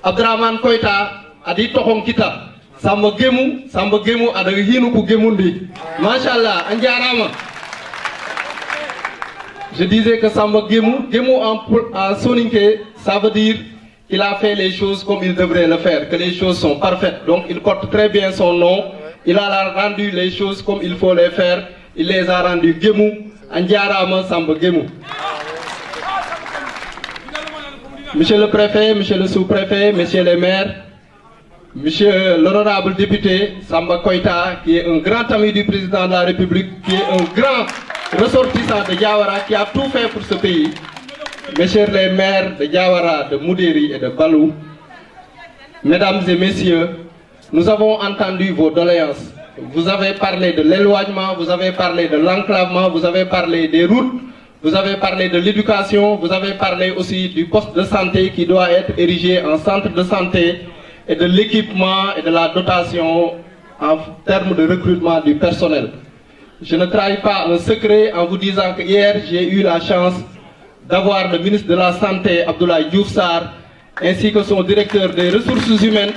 Abdraman Koïta a dit Tohon Kita, Samba Gemu a dit Hinuku Gemundi. Machallah, Andiarama. Je disais que Samba Gemu en soninké, ça veut dire qu'il a fait les choses comme il devrait le faire, que les choses sont parfaites. Donc il porte très bien son nom, il a rendu les choses comme il faut les faire, il les a rendus Gemu, Andiarama Samba Gemu. Monsieur le Préfet, Monsieur le Sous-Préfet, Messieurs les maires, Monsieur l'honorable député Samba Koïta, qui est un grand ami du Président de la République, qui est un grand ressortissant de Diawara, qui a tout fait pour ce pays. Messieurs les maires de Diawara, de Moudéri et de Balou, Mesdames et Messieurs, nous avons entendu vos doléances. Vous avez parlé de l'éloignement, vous avez parlé de l'enclavement, vous avez parlé des routes, vous avez parlé de l'éducation, vous avez parlé aussi du poste de santé qui doit être érigé en centre de santé et de l'équipement et de la dotation en termes de recrutement du personnel. Je ne trahis pas un secret en vous disant que hier j'ai eu la chance d'avoir le ministre de la Santé, Abdoulaye Diouf Sarr, ainsi que son directeur des ressources humaines.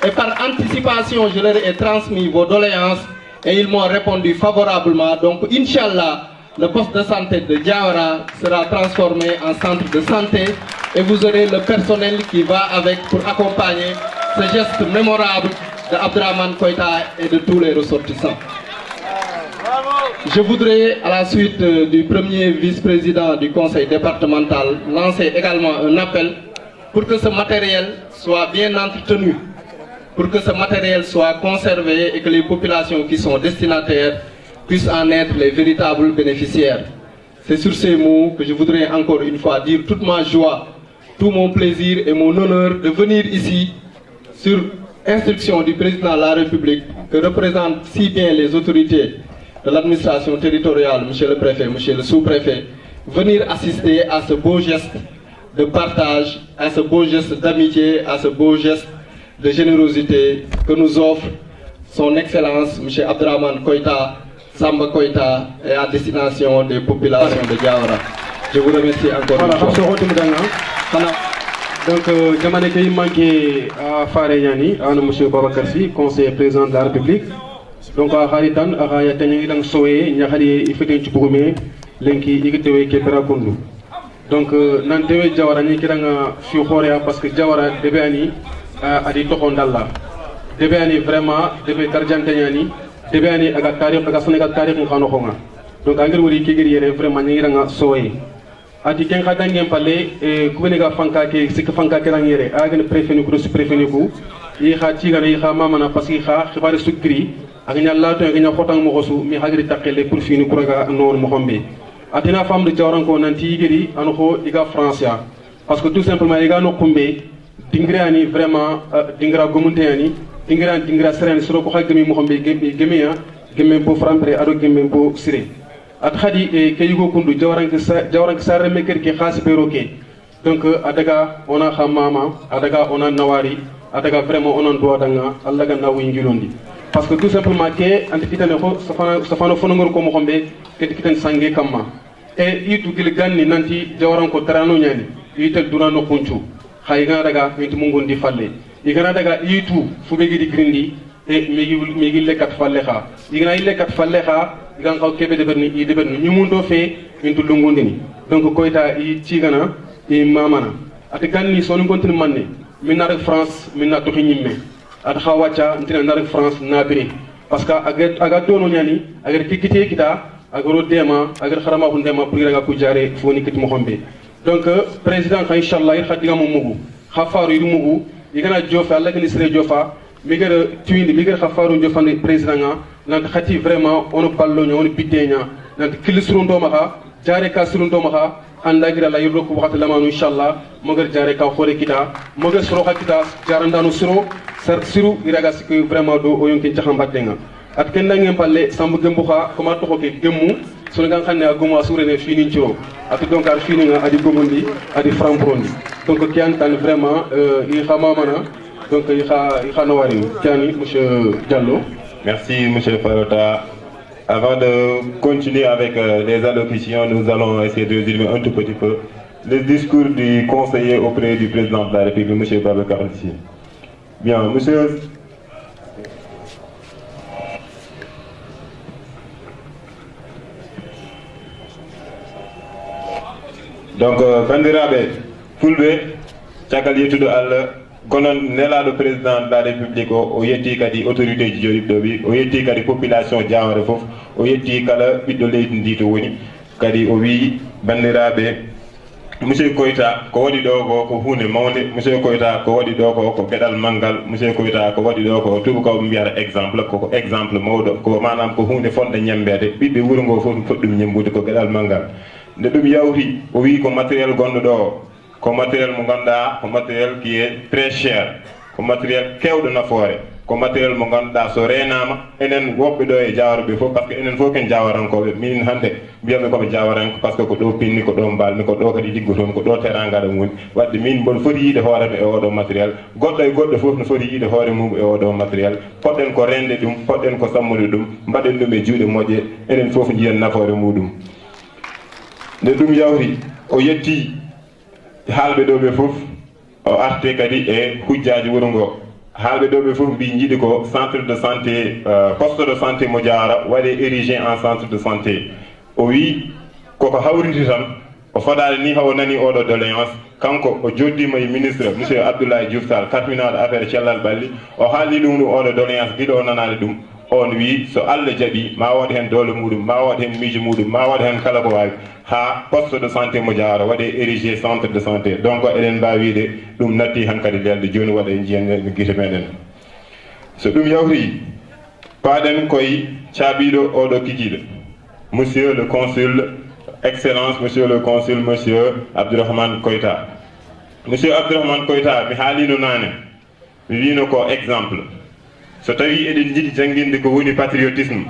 Et par anticipation, je leur ai transmis vos doléances et ils m'ont répondu favorablement. Donc, Inch'Allah, le poste de santé de Diawara sera transformé en centre de santé et vous aurez le personnel qui va avec pour accompagner ce geste mémorable de Abdraman Koïta et de tous les ressortissants. Je voudrais, à la suite du premier vice-président du conseil départemental, lancer également un appel pour que ce matériel soit bien entretenu, pour que ce matériel soit conservé et que les populations qui sont destinataires puissent en être les véritables bénéficiaires. C'est sur ces mots que je voudrais encore une fois dire toute ma joie, tout mon plaisir et mon honneur de venir ici sur instruction du président de la République que représentent si bien les autorités de l'administration territoriale, monsieur le préfet, monsieur le sous-préfet, venir assister à ce beau geste de partage, à ce beau geste d'amitié, à ce beau geste de générosité que nous offre son Excellence, monsieur Abdrahmane Koïta, Samba Koïta, et à destination des populations de Diawara. Je vous remercie encore une fois. Donc, jamono kay manqué à Fare Yani, à monsieur Babacar Sy, conseiller président de la République. Donc, à Haritan, à Hayatani, dans Soé, Nyahari, il fait un petit peu de lenki igitewe ke berakundu. Donc, nantewe Diawara ni kiranga fi khorea parce que Diawara debeani adi tokondalla. Debeani vraiment, debe tarjantanyani, debeani aga tarikh aga Sénégal tarikh ngano khonga. Donc, angir wuri kigiri yere vraiment nyiranga Soé. Ati ken khata ngem palle kubenega fanka ke sik fanka ke rangere agene préfet ko su préfet ko yi khati gana yi khama mana parce que kha khibar sukri ak nyalla to ngena khotang mo khosu mi hagri takele pour fini kuraga non mo khombe atina fam de jawran ko nanti yigiri an ko iga francia parce que tout simplement iga no kumbe dingrani vraiment dingra gomunte yani dingra seren suro ko khagmi mo khombe gemi ya gemi bo frampre ado gemi bo sire at khadi ke yugo kundu jawran sa reme ker ke khas beroke donc adaga ona khamama adaga ona nawari adaga vraiment onon do danga alla ga nawu ngilondi parce que tout simplement ke anti kitane ko safano fonongor ko mo xombe ke kitan sangue kamma e yitu gil ganni nanti jawran ko tarano nyani yitel durano kunchu khayga daga mintu mungondi falle igana daga yitu fube gidi grindi e migi lekat falle kha igana lekat falle kha igan kaw kebe de berni i de berni nyumundo fe mintu lungundini donc koyta i cigana i mamana ati ganni sonu kontinu manne min na rek France min na toxi nyimme at khawacha ntina na rek France na bire parce que aga dono nyani aga kikite kita agoro dema aga kharama ko dema pour ga ko jare foni kit mo xombe donc président kha inshallah ir khadiga mo mugu khafaru ir mugu igana jofa Allah ni sere jofa migere tuindi migere khafaru jofande président nga nan khati vraiment on ballo nya on bitenya nan kilisru ndoma kha jare ka suru ndoma kha anda gira la yurdo ko waxata lamanu inshallah mogar jare ka khore kita mogar soro kha kita jarandanu suru sar siru iraga sik vraiment do o yonki jaxambatenga at ken ngem palle sambu gembu kha ko ma to ko ke gemmu sunu gan xamne aguma suru ne fini ciro at donc ar fini nga adi gomondi adi francondi donc kian tan vraiment i xama mana donc il y a monsieur Diallo. Merci monsieur Farota. Avant de continuer avec les allocutions, nous allons essayer de résumer un tout petit peu le discours du conseiller auprès du président de la République, monsieur Babacar Sy. Bien, monsieur. Donc, Bandirabe, Fulbe, Chakal Yetudo Allah. Konon nela le président de la République o yetti kadi autorité ji jori dobi o yetti kadi population Diawara fof o yetti kala biddo leydi ndi to woni kadi o wi bandirabe monsieur Koita ko wadi do ko hunde mawde monsieur Koita ko wadi do ko bedal mangal monsieur Koita ko wadi do ko tubu ko mbiara exemple ko exemple mawdo ko manam ko hunde fonde nyembede bibbe wuro ngo fof foddum nyembude ko bedal mangal de dum yawri o wi ko matériel gondo do ko matériel mo ganda ko matériel qui est très cher ko matériel kewdo nafoore ko matériel mo ganda so renama enen wobbe do e Diawara fof parce que enen fof ken Diawarankobe min hande biyabe ko Diawaranko parce que ko do pinni ko do mbalmi ko do kadi diggoton ko do teranga dum woni wadde min bon foti yide hoore e odo matériel goddo e goddo fof no foti yide hoore mum e odo matériel podden ko rende dum podden ko sammude dum mbaden dum e juude moje enen fof jiyen nafoore mudum de dum yawri o yetti halbe dobe fof o arte kadi e hujjaji wuro ngo halbe dobe fof bi jidi ko centre de santé poste de santé mo Diawara wadi érigé en centre de santé o wi koko hawriti tan o fadade ni hawo nani odo doléance kanko o joddima e ministre monsieur Abdoulaye Diouf Sall katminaɗo affaire cellal balli o haali ɗum ɗum oɗo doléance giɗo nanade ɗum on wi so Allah jaɓi ma waɗ hen doole muɗum ma waɗ hen miijo muɗum ma waɗ hen kala ko wawi ha poste de santé mo jaara waɗe érigé centre de santé donc eɗen mbawi wiide ɗum natti hankkadi lelde joni waɗa en jiyan guite meɗen so ɗum yawti paɗen koye caabiɗo oɗo kikiɗo monsieur le consul excellence monsieur le consul monsieur Abdourahmane Koyta monsieur Abdourahmane Koyta mi haalino nane mi wino ko exemple so tawi eɗen jiiɗi jangguinde ko woni patriotisme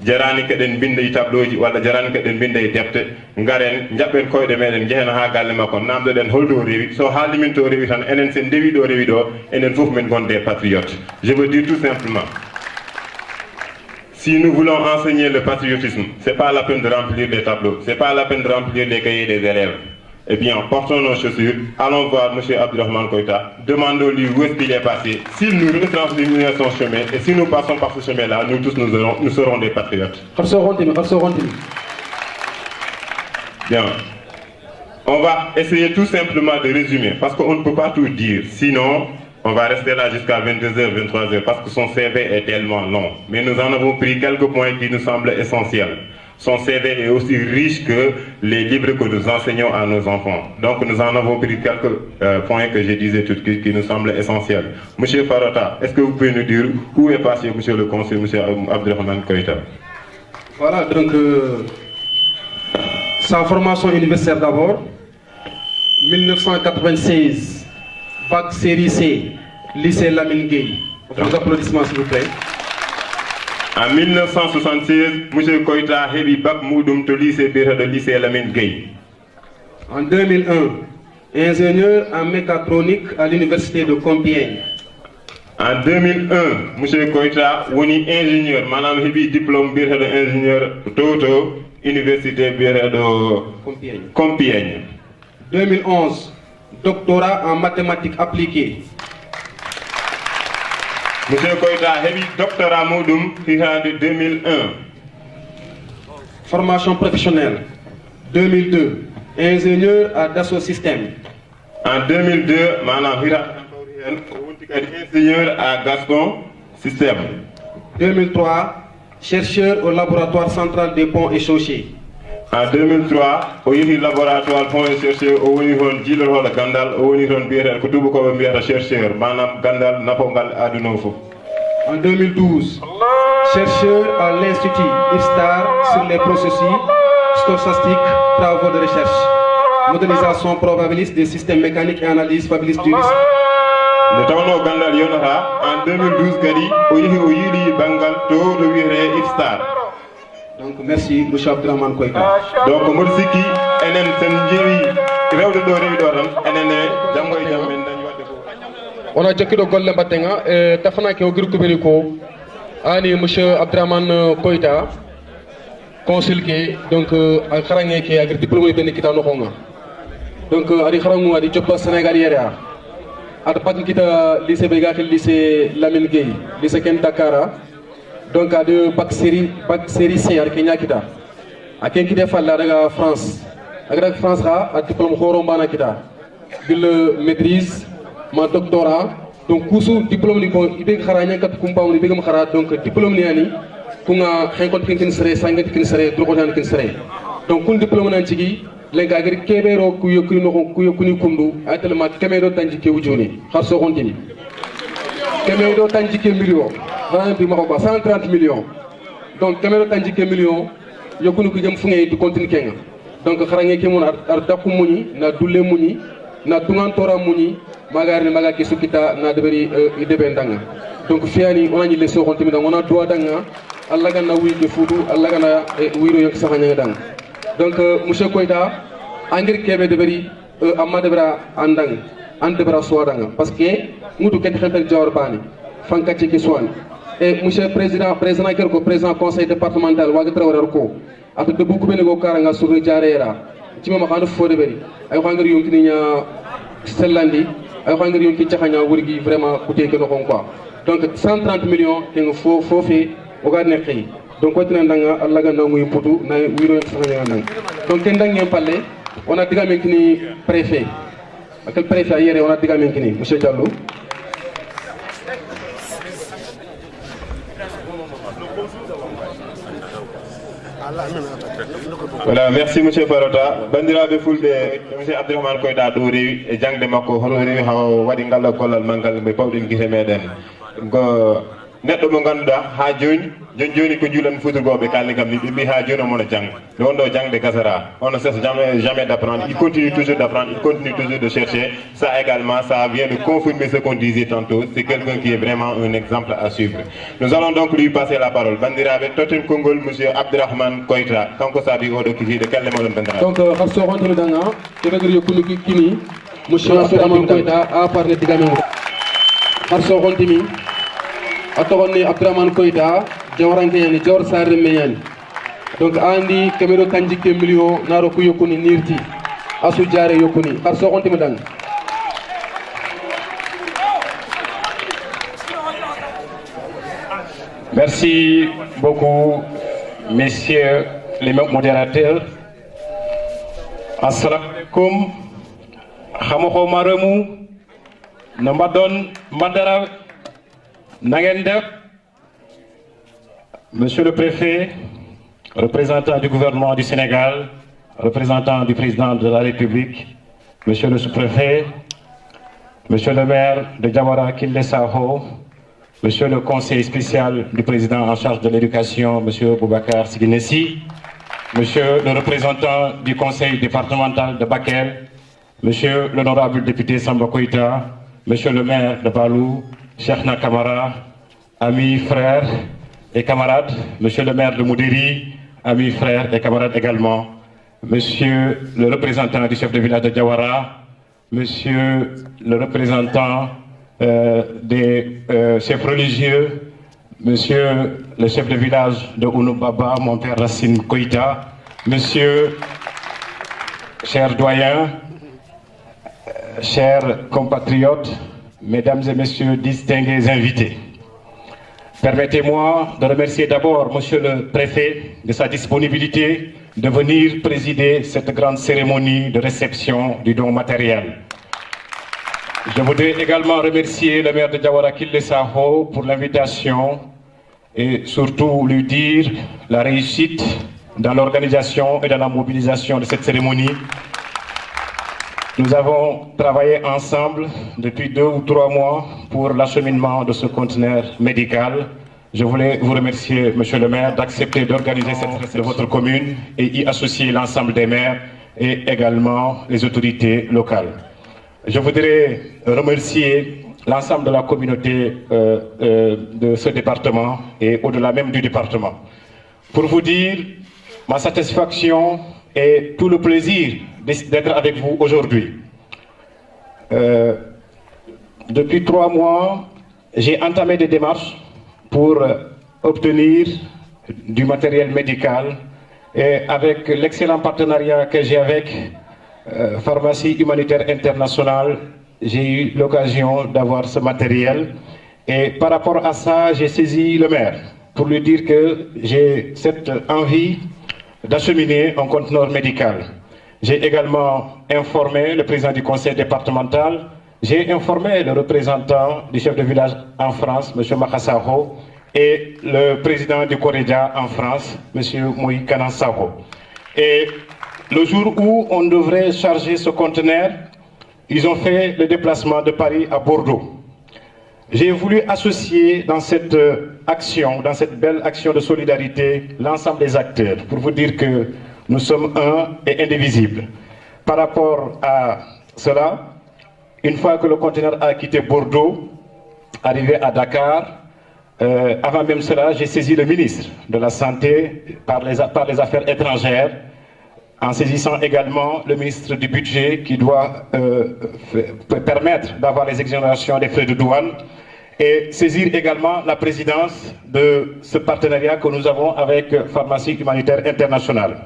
jarani keɗen binda e tableau ji walla jarani keɗen binda e defte garen jaɓɓen koyɗe meɗen jehen ha galle makko namdoɗen holɗo rewi so haali min to rewi tan enen sen dewi ɗo enen foof min gonde patriote je veux dire tout simplement si nous voulons enseigner le patriotisme c'est pas la peine de remplir des tableaux c'est pas la peine de remplir les cahiers des élèves. Eh bien, portons nos chaussures, allons voir M. Abdourahmane Koyta, demandons-lui où est-ce qu'il est passé. S'il nous retransmet son chemin, et si nous passons par ce chemin-là, nous tous nous serons des patriotes. Bien. On va essayer tout simplement de résumer, parce qu'on ne peut pas tout dire. Sinon, on va rester là jusqu'à 22h, 23h, parce que son CV est tellement long. Mais nous en avons pris quelques points qui nous semblent essentiels. Son CV est aussi riche que les livres que nous enseignons à nos enfants. Donc nous en avons pris quelques points que je disais tout qui nous semblent essentiels. Monsieur Farota, est-ce que vous pouvez nous dire où est passé monsieur le consul, monsieur Abdourahmane Koyta? Voilà, donc sa formation universitaire d'abord, 1996, bac série C, lycée Lamine Gueye. Vos applaudissements s'il vous plaît. En 1976, M. Koyta a eu bac Moudoum de lycée Lamine Gueye. En 2001, ingénieur en mécatronique à l'université de Compiègne. En 2001, M. Koyta est ingénieur, madame Hebi diplôme d'ingénieur Toto, université de Compiègne. 2011, doctorat en mathématiques appliquées. Monsieur Koyta a eu doctorat Moudoum de 2001. Formation professionnelle. 2002, ingénieur à Dassault Systèmes. En 2002, madame ingénieur à Gaston Systèmes. 2003, chercheur au laboratoire central des ponts et chaussées. En 2003, au laboratoire ponts et chaussées, au niveau de Gandal, au niveau de chercheur, madame Gandal Napongal Adunofo. En 2012, chercheur à l'Institut IFSTAR sur les processus stochastiques, travaux de recherche, modélisation probabiliste des systèmes mécaniques et analyse probabiliste du risque. Le temps Gandal Yonara, en 2012, Gadi, au Yili Bangal, Tour de IFSTAR. Donc merci, M. Abdourahmane Koyta. Donc, Morsiki, Enen Senjiri, Rewde do Rewidoran, Enen Jangoy Jamen. On a jakkiɗo golle mbaɗɗen ga e tafanaki o girkumini ko ani monsieur Abdourahmane Koyta consul ke donc a xarange ke agir diplôme ɓe kita noxonga donc adi xarangu adi joppa Sénégal yere a ata patin kita lycée ɓe ga xil lycée Lamine Gueye lycée ken Dakar donc ade bac série C ade ke ñakita a ken kite falle adaga France agada France xa a diplôme xoro mbana kita bil maîtrise ma doctorat donc kusu diplôme ni ko ibe khara nyankat kumpa ni begam khara donc diplôme ni ani kunga henkot kin sere sangat kin sere drogotan kin sere donc kun diplôme nan cigi lenga gari kebero ku yokuni no ku yokuni kundu atel ma kemedo tanji ke wujoni har so kontini kemedo tanji ke million van bi mako ba 130 millions donc kemedo tanji ke million yokuni ku jëm fu ngay du kontini kenga donc khara ngay ke mon ar dakku muni na dulle muni na tungan tora muni magari maga ke sukita na deberi idebe ndanga donc fiani onani le so kontimi danga ona droit danga alla ganna wi de fudu alla ganna wiro yok sahanya danga donc monsieur Koyta angir kebe deberi amma debra andang an debra so danga parce que mudu ken xental jawr bani fanka ci ki soan et monsieur président kerko président conseil départemental waga trawar ko atu debu ko bene go karanga sur jareera ci mama xana fo deberi ay xangir yonkini nya sellandi ay ko ngir yonki taxanya wurgi vraiment couté que no quoi donc 130 millions que fo fofé o ga nekki donc ko tan ndanga Allah ga nangu putu na wiro taxanya ndang donc ken ndang ngem palle on a diga men kini préfet akal préfet yéré on a diga men kini monsieur Diallo Voilà, merci M. Farota. Bandiraɓe fulɓe M. Abdourahmane Koyta ɗo rewi e jangde makko hono rewi ha waɗi ngal gollal mangal ɓe pawɗen guite meɗen ko neɗɗo mo ganduɗa ha joni ko juulan futurgoɓe kalni kam ni ɓe mbi ha joni omono jang nde wonɗo jangde gasara on ne cesse jamais d'apprendre, il continue toujours d'apprendre, il continue toujours de chercher. Ça également, ça vient de confirmer ce qu'on disait tantôt, c'est quelqu'un qui est vraiment un exemple à suivre. Nous allons donc lui passer la parole. Bandiraɓe totten konngol M. Abdourahmane Koyta kanko saabi oɗo kikiɗe kalle moɗon bandiraɓe. Donc har so hontino danga keɓegori yokkude kini M. Abdourahmane Koyta a parle digamen har so hontimi a togonni Abdourahmane Koyta jawarankeñani jawar sarre meñani donc andi kemeɗo kanjikke million naro ko yokkuni nirti asu jare yokkuni har so hontimi danga. Merci beaucoup, messieurs les modérateurs. Assalamu alaikum. Khamoko maremu. Nambadon Madara Nagendep. Monsieur le préfet, représentant du gouvernement du Sénégal, représentant du président de la République, monsieur le sous-préfet, monsieur le maire de Diawara Kille Saho, monsieur le conseiller spécial du président en charge de l'éducation, monsieur Boubacar Siginessi, monsieur le représentant du conseil départemental de Bakel, monsieur l'honorable député Samba Koïta, monsieur le maire de Balou, Cheikhna Kamara, amis, frères et camarades, monsieur le maire de Moudéri, amis, frères et camarades également, monsieur le représentant du chef de village de Diawara, monsieur le représentant des chefs religieux, monsieur le chef de village de Ounoubaba, mon père Racine Koïta, monsieur, chers doyens, chers compatriotes, mesdames et messieurs, distingués invités. Permettez-moi de remercier d'abord monsieur le préfet de sa disponibilité de venir présider cette grande cérémonie de réception du don matériel. Je voudrais également remercier le maire de Diawara Kille Saho pour l'invitation et surtout lui dire la réussite dans l'organisation et dans la mobilisation de cette cérémonie. Nous avons travaillé ensemble depuis 2 ou 3 mois pour l'acheminement de ce conteneur médical. Je voulais vous remercier, monsieur le maire, d'accepter d'organiser cette réception de votre commune et y associer l'ensemble des maires et également les autorités locales. Je voudrais remercier l'ensemble de la communauté de ce département et au-delà même du département. Pour vous dire ma satisfaction et tout le plaisir d'être avec vous aujourd'hui. Depuis 3 mois, j'ai entamé des démarches pour obtenir du matériel médical et avec l'excellent partenariat que j'ai avec Pharmacie Humanitaire Internationale, j'ai eu l'occasion d'avoir ce matériel et par rapport à ça, j'ai saisi le maire pour lui dire que j'ai cette envie d'acheminer un conteneur médical. J'ai également informé le président du conseil départemental, j'ai informé le représentant du chef de village en France, M. Makassaho, et le président du Corédia en France, M. Moïse Kanansaho. Et le jour où on devrait charger ce conteneur, ils ont fait le déplacement de Paris à Bordeaux. J'ai voulu associer dans cette action, dans cette belle action de solidarité, l'ensemble des acteurs pour vous dire que nous sommes un et indivisibles. Par rapport à cela, une fois que le conteneur a quitté Bordeaux, arrivé à Dakar, avant même cela, j'ai saisi le ministre de la Santé par les Affaires étrangères, en saisissant également le ministre du Budget qui doit permettre d'avoir les exonérations des frais de douane et saisir également la présidence de ce partenariat que nous avons avec Pharmacie Humanitaire Internationale.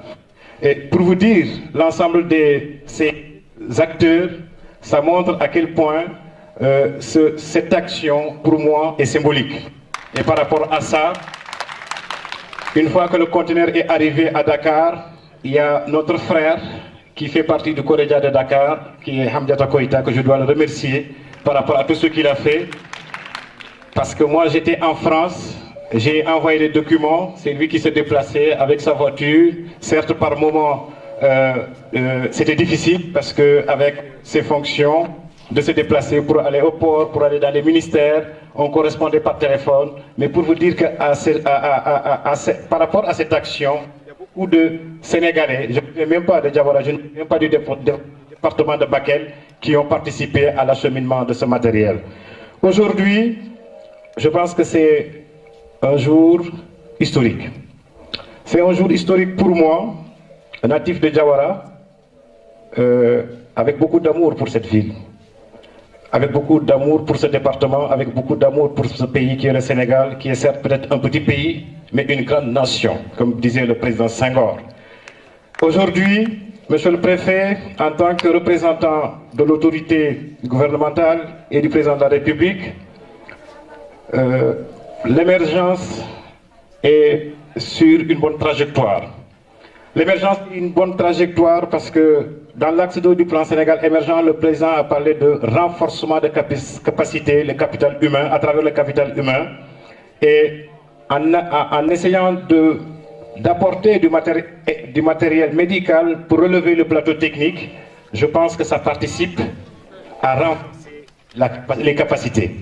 Et pour vous dire, l'ensemble de ces acteurs, ça montre à quel point cette action, pour moi, est symbolique. Et par rapport à ça, une fois que le conteneur est arrivé à Dakar, il y a notre frère qui fait partie du Corédia de Dakar, qui est Hamdiata Koïta, que je dois le remercier par rapport à tout ce qu'il a fait. Parce que moi, j'étais en France, j'ai envoyé les documents, c'est lui qui s'est déplacé avec sa voiture. Certes, par moment, c'était difficile parce qu'avec ses fonctions, de se déplacer pour aller au port, pour aller dans les ministères, on correspondait par téléphone. Mais pour vous dire que par rapport à cette action, il y a beaucoup de Sénégalais, je ne viens même pas de Diawara, je ne viens même pas du département de Bakel, qui ont participé à l'acheminement de ce matériel. Aujourd'hui, je pense que c'est un jour historique. C'est un jour historique pour moi, natif de Diawara, avec beaucoup d'amour pour cette ville, avec beaucoup d'amour pour ce département, avec beaucoup d'amour pour ce pays qui est le Sénégal, qui est certes peut-être un petit pays, mais une grande nation, comme disait le président Senghor. Aujourd'hui, Monsieur le Préfet, en tant que représentant de l'autorité gouvernementale et du président de la République, l'émergence est sur une bonne trajectoire. L'émergence est une bonne trajectoire parce que dans l'axe 2 du plan Sénégal émergent, le président a parlé de renforcement de capacité, le capital humain, à travers le capital humain, et en essayant d'apporter du matériel médical pour relever le plateau technique, je pense que ça participe à renforcer les capacités.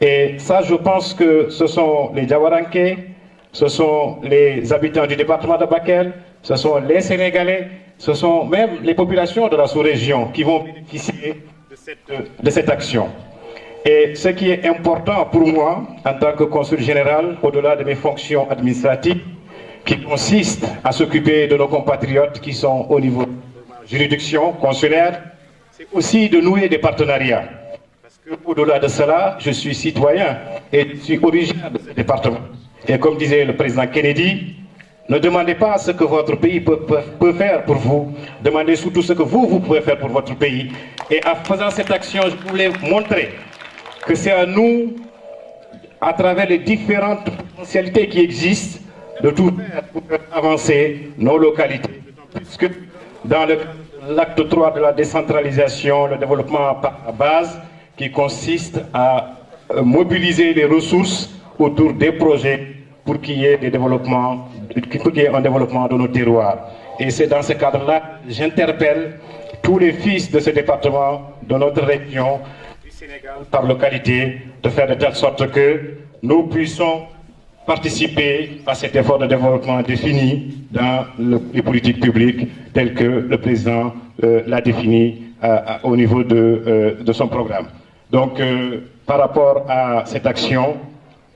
Et ça, je pense que ce sont les Diawaranké, ce sont les habitants du département de Bakel, ce sont les Sénégalais, ce sont même les populations de la sous-région qui vont bénéficier de cette action. Et ce qui est important pour moi, en tant que consul général, au-delà de mes fonctions administratives, qui consistent à s'occuper de nos compatriotes qui sont au niveau de la juridiction consulaire, c'est aussi de nouer des partenariats. Parce qu'au-delà de cela, je suis citoyen et je suis originaire de ce département. Et comme disait le président Kennedy, ne demandez pas ce que votre pays peut faire pour vous, demandez surtout ce que vous pouvez faire pour votre pays. Et en faisant cette action, je voulais montrer que c'est à nous, à travers les différentes potentialités qui existent, de tout faire pour faire avancer nos localités. Puisque dans l'acte 3 de la décentralisation, le développement par la base, qui consiste à mobiliser les ressources autour des projets pour qu'il y ait des développements, pour qu'il y ait un développement de nos terroirs. Et c'est dans ce cadre-là que j'interpelle tous les fils de ce département, de notre région, du Sénégal, par localité, de faire de telle sorte que nous puissions participer à cet effort de développement défini dans les politiques publiques telles que le président l'a défini au niveau de son programme. Donc, par rapport à cette action,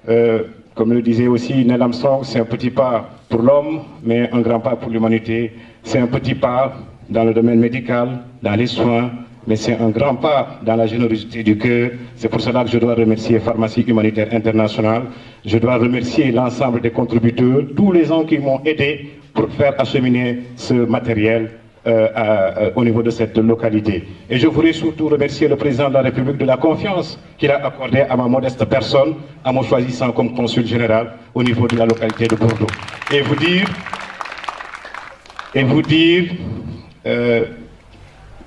comme le disait aussi Neil Armstrong, c'est un petit pas pour l'homme, mais un grand pas pour l'humanité. C'est un petit pas dans le domaine médical, dans les soins, mais c'est un grand pas dans la générosité du cœur. C'est pour cela que je dois remercier Pharmacie Humanitaire Internationale. Je dois remercier l'ensemble des contributeurs, tous les gens qui m'ont aidé pour faire acheminer ce matériel au niveau de cette localité. Et je voudrais surtout remercier le président de la République de la confiance qu'il a accordée à ma modeste personne, en me choisissant comme consul général au niveau de la localité de Bordeaux. Et vous dire,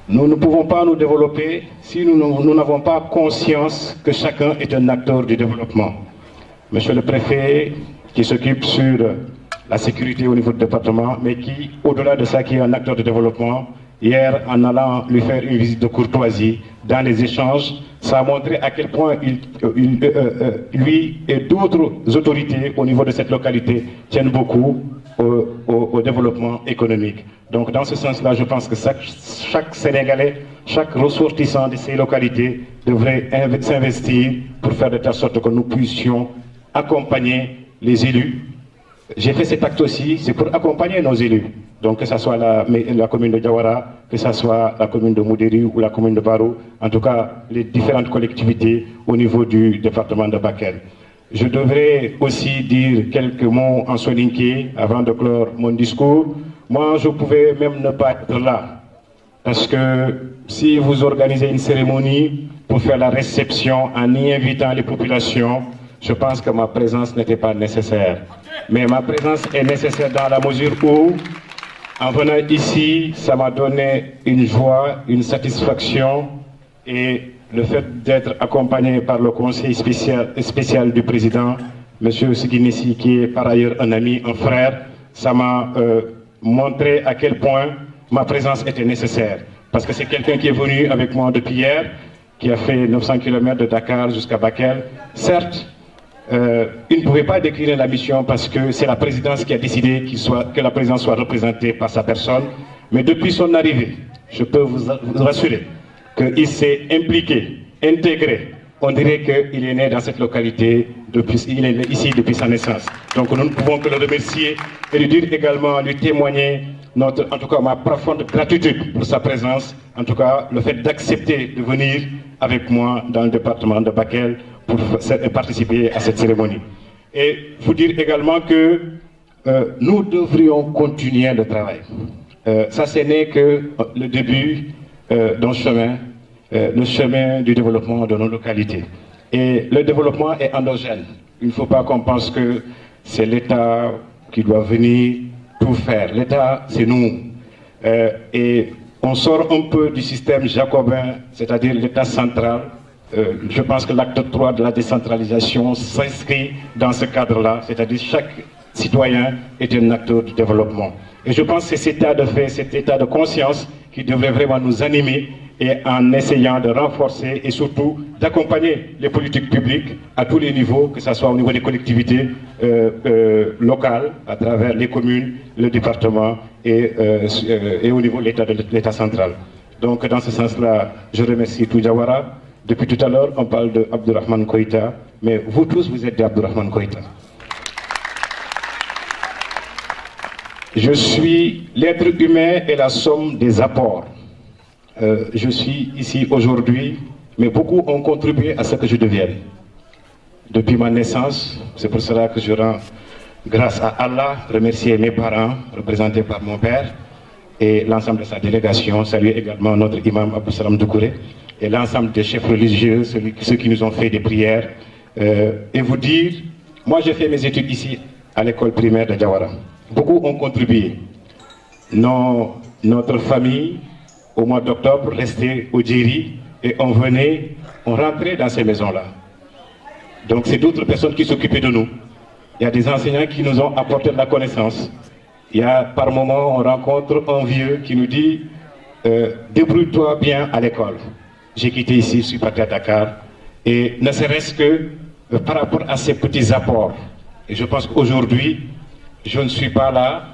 nous ne pouvons pas nous développer si nous n'avons pas conscience que chacun est un acteur du développement. Monsieur le préfet, qui s'occupe sur la sécurité au niveau du département, mais qui, au-delà de ça, qui est un acteur de développement, hier, en allant lui faire une visite de courtoisie, dans les échanges, ça a montré à quel point lui et d'autres autorités au niveau de cette localité tiennent beaucoup au développement économique. Donc dans ce sens-là, je pense que chaque Sénégalais, chaque ressortissant de ces localités devrait s'investir pour faire de telle sorte que nous puissions accompagner les élus. J'ai fait cet acte aussi, c'est pour accompagner nos élus. Donc que ce soit la commune de Diawara, que ce soit la commune de Moudéri ou la commune de Barou, en tout cas les différentes collectivités au niveau du département de Bakel. Je devrais aussi dire quelques mots en soninké avant de clore mon discours. Moi, je pouvais même ne pas être là. Parce que si vous organisez une cérémonie pour faire la réception en y invitant les populations, je pense que ma présence n'était pas nécessaire. Mais ma présence est nécessaire dans la mesure où, en venant ici, ça m'a donné une joie, une satisfaction, et le fait d'être accompagné par le conseil spécial du président Monsieur Siginissi, qui est par ailleurs un ami, un frère, ça m'a montré à quel point ma présence était nécessaire. Parce que c'est quelqu'un qui est venu avec moi depuis hier, qui a fait 900 km de Dakar jusqu'à Bakel. Certes, il ne pouvait pas décliner la mission parce que c'est la présidence qui a décidé que la présidence soit représentée par sa personne. Mais depuis son arrivée, je peux vous rassurer qu'il s'est impliqué, intégré. On dirait qu'il est né dans cette localité, il est ici depuis sa naissance. Donc nous ne pouvons que le remercier et lui dire également, lui témoigner en tout cas ma profonde gratitude pour sa présence, en tout cas le fait d'accepter de venir avec moi dans le département de Bakel pour participer à cette cérémonie. Et vous dire également que nous devrions continuer le travail. Ça, ce n'est que le début d'un chemin, le chemin du développement de nos localités. Et le développement est endogène. Il ne faut pas qu'on pense que c'est l'État qui doit venir tout faire. L'État, c'est nous. Et on sort un peu du système jacobin, c'est-à-dire l'État central. Je pense que l'acte 3 de la décentralisation s'inscrit dans ce cadre-là, c'est-à-dire chaque citoyen est un acteur du développement. Et je pense que c'est cet état de fait, cet état de conscience qui devrait vraiment nous animer et en essayant de renforcer et surtout d'accompagner les politiques publiques à tous les niveaux, que ce soit au niveau des collectivités locales, à travers les communes, le département et au niveau de l'État central. Donc dans ce sens-là, je remercie tout Jawara. Depuis tout à l'heure, on parle de Abdourahmane Koïta, mais vous tous, vous êtes d'Abdourahmane Koïta. Je suis l'être humain et la somme des apports. Je suis ici aujourd'hui, mais beaucoup ont contribué à ce que je devienne. Depuis ma naissance, c'est pour cela que je rends grâce à Allah, remercier mes parents, représentés par mon père, et l'ensemble de sa délégation, saluer également notre imam Abdou Salam Doukouré, et l'ensemble des chefs religieux, ceux qui nous ont fait des prières, et vous dire, moi j'ai fait mes études ici, à l'école primaire de Jawara. Beaucoup ont contribué. Notre famille, au mois d'octobre, restait au Djeri et on rentrait dans ces maisons-là. Donc c'est d'autres personnes qui s'occupaient de nous. Il y a des enseignants qui nous ont apporté de la connaissance. Il y a par moment, on rencontre un vieux qui nous dit débrouille-toi bien à l'école. J'ai quitté ici, je suis parti à Dakar. Et ne serait-ce que par rapport à ces petits apports. Et je pense qu'aujourd'hui, je ne suis pas là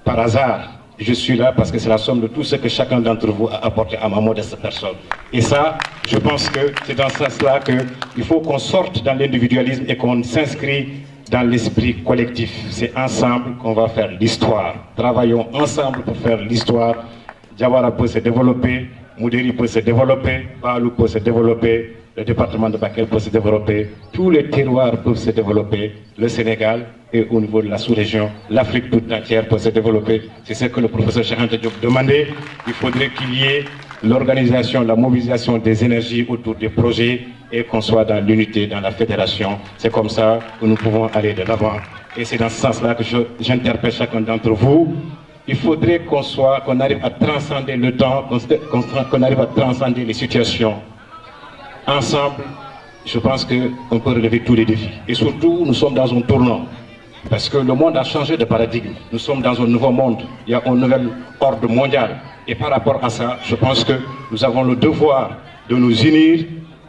par hasard. Je suis là parce que c'est la somme de tout ce que chacun d'entre vous a apporté à ma modeste personne. Et ça, je pense que c'est dans ce sens-là qu'il faut qu'on sorte dans l'individualisme et qu'on s'inscrit dans l'esprit collectif. C'est ensemble qu'on va faire l'histoire. Travaillons ensemble pour faire l'histoire. Jawara peut se développer, Moudiri peut se développer, Balou peut se développer, le département de Bakel peut se développer, tous les terroirs peuvent se développer, le Sénégal et au niveau de la sous-région, l'Afrique toute entière peut se développer. C'est ce que le professeur Cheikh Anta Diop demandait. Il faudrait qu'il y ait l'organisation, la mobilisation des énergies autour des projets et qu'on soit dans l'unité, dans la fédération. C'est comme ça que nous pouvons aller de l'avant. Et c'est dans ce sens-là que j'interpelle chacun d'entre vous. Il faudrait qu'on arrive à transcender le temps, qu'on arrive à transcender les situations. Ensemble, je pense qu'on peut relever tous les défis. Et surtout, nous sommes dans un tournant. Parce que le monde a changé de paradigme. Nous sommes dans un nouveau monde. Il y a un nouvel ordre mondial. Et par rapport à ça, je pense que nous avons le devoir de nous unir,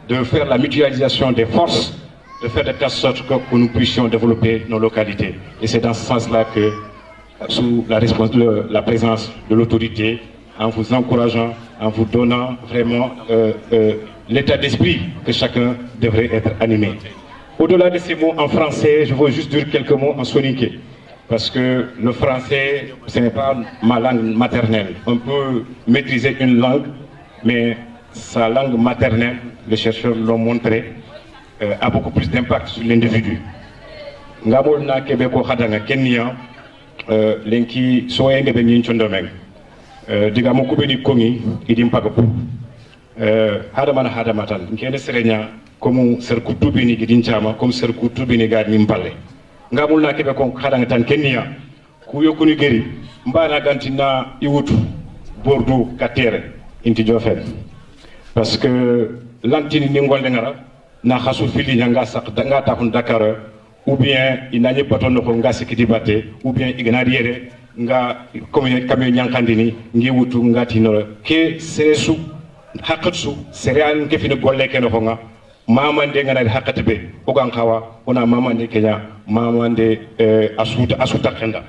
de faire la mutualisation des forces, de faire de telle sorte que nous puissions développer nos localités. Et c'est dans ce sens-là que, sous la présence de l'autorité, en vous encourageant, en vous donnant vraiment l'état d'esprit que chacun devrait être animé. Au-delà de ces mots en français, je veux juste dire quelques mots en soninké. Parce que le français, ce n'est pas ma langue maternelle. On peut maîtriser une langue, mais sa langue maternelle, les chercheurs l'ont montré, a beaucoup plus d'impact sur l'individu. Ngamol na Québécois Khadanga Kenya, lenki soyenge be nyin chondomeng. Diga mo kubeni kongi idim pagapu. Hadamana hadamatan. Nkene serenya comme serkutu bini gidin chama comme serkutu bini gad nimpalle. Ngamul na Québécois Khadanga tan Kenya. Kuyo kuni geri mbana gantina iwutu Bordeaux Katere inti Jofen. Parce que l'antini ningol ngara na khasu fili nyanga sak danga ta hun Dakar ou bien inanye baton ko nga sikiti batte ou bien ignariere nga comme camion nyankandini ngi wutu ngati no ke seresu hakatsu serian ke fini golle ken ko nga mamande ngana hakati be o gan khawa ona mamande kenya mamande asuta khenda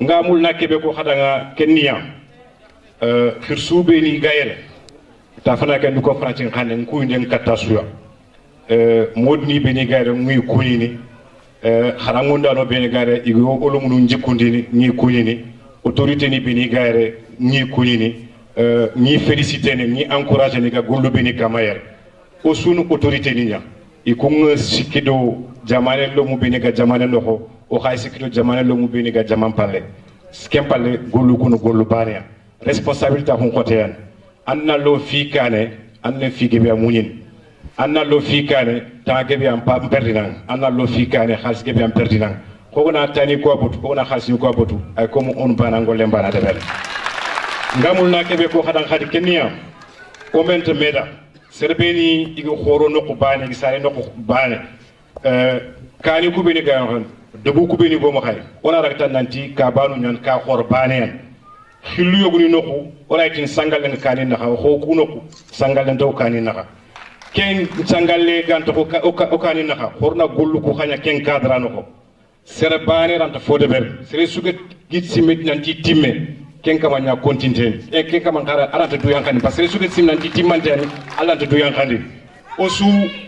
ngamul nakebe ko khadanga kenya khirsube ni gayele ta fana ken ko francin khane ku nden katasuya modni be ni gayre muy kunini kharangunda no be ni gayre igo olumunu jikundini ni kunini autorité ni be ni gayre ni kunini ni féliciter ni encourager ni ga gollu be ni kamayer o sunu autorité ni nya ikung sikido jamane lo mu be ni ga jamane no ko o khay sikido jamane lo mu be ni ga jaman palle skempale gollu kuno gollu bania responsabilité hon côté yan anna lo fi kane anna fi gebe amunin anna lo fi kane ta gebe am pa perdinan anna lo fi kane khals gebe am perdinan ko na tani ko botu ko na khals ko botu ay comme on bana ngol mbana de bel ngamul na kebe ko khadan khadi kenya o mente meda serbeni igo khoro no ko bane gi sare no ko bane kani ku beni ga on debu ku beni go mo khay ona rakta nanti ka banu nyan ka khor bane yan khilu yoguni noku oraytin sangalen kani naha ho ku noku sangalen taw kani naha ken sangalle ganto ko o kani naha horna gollu ko khanya ken kadra noko sere bane ranta fode ber sere suget git simit nanti timme ken kama nya kontinten e ken kama ngara aranta du yankani parce que suget sim nanti timmanten alla ta du yankani o su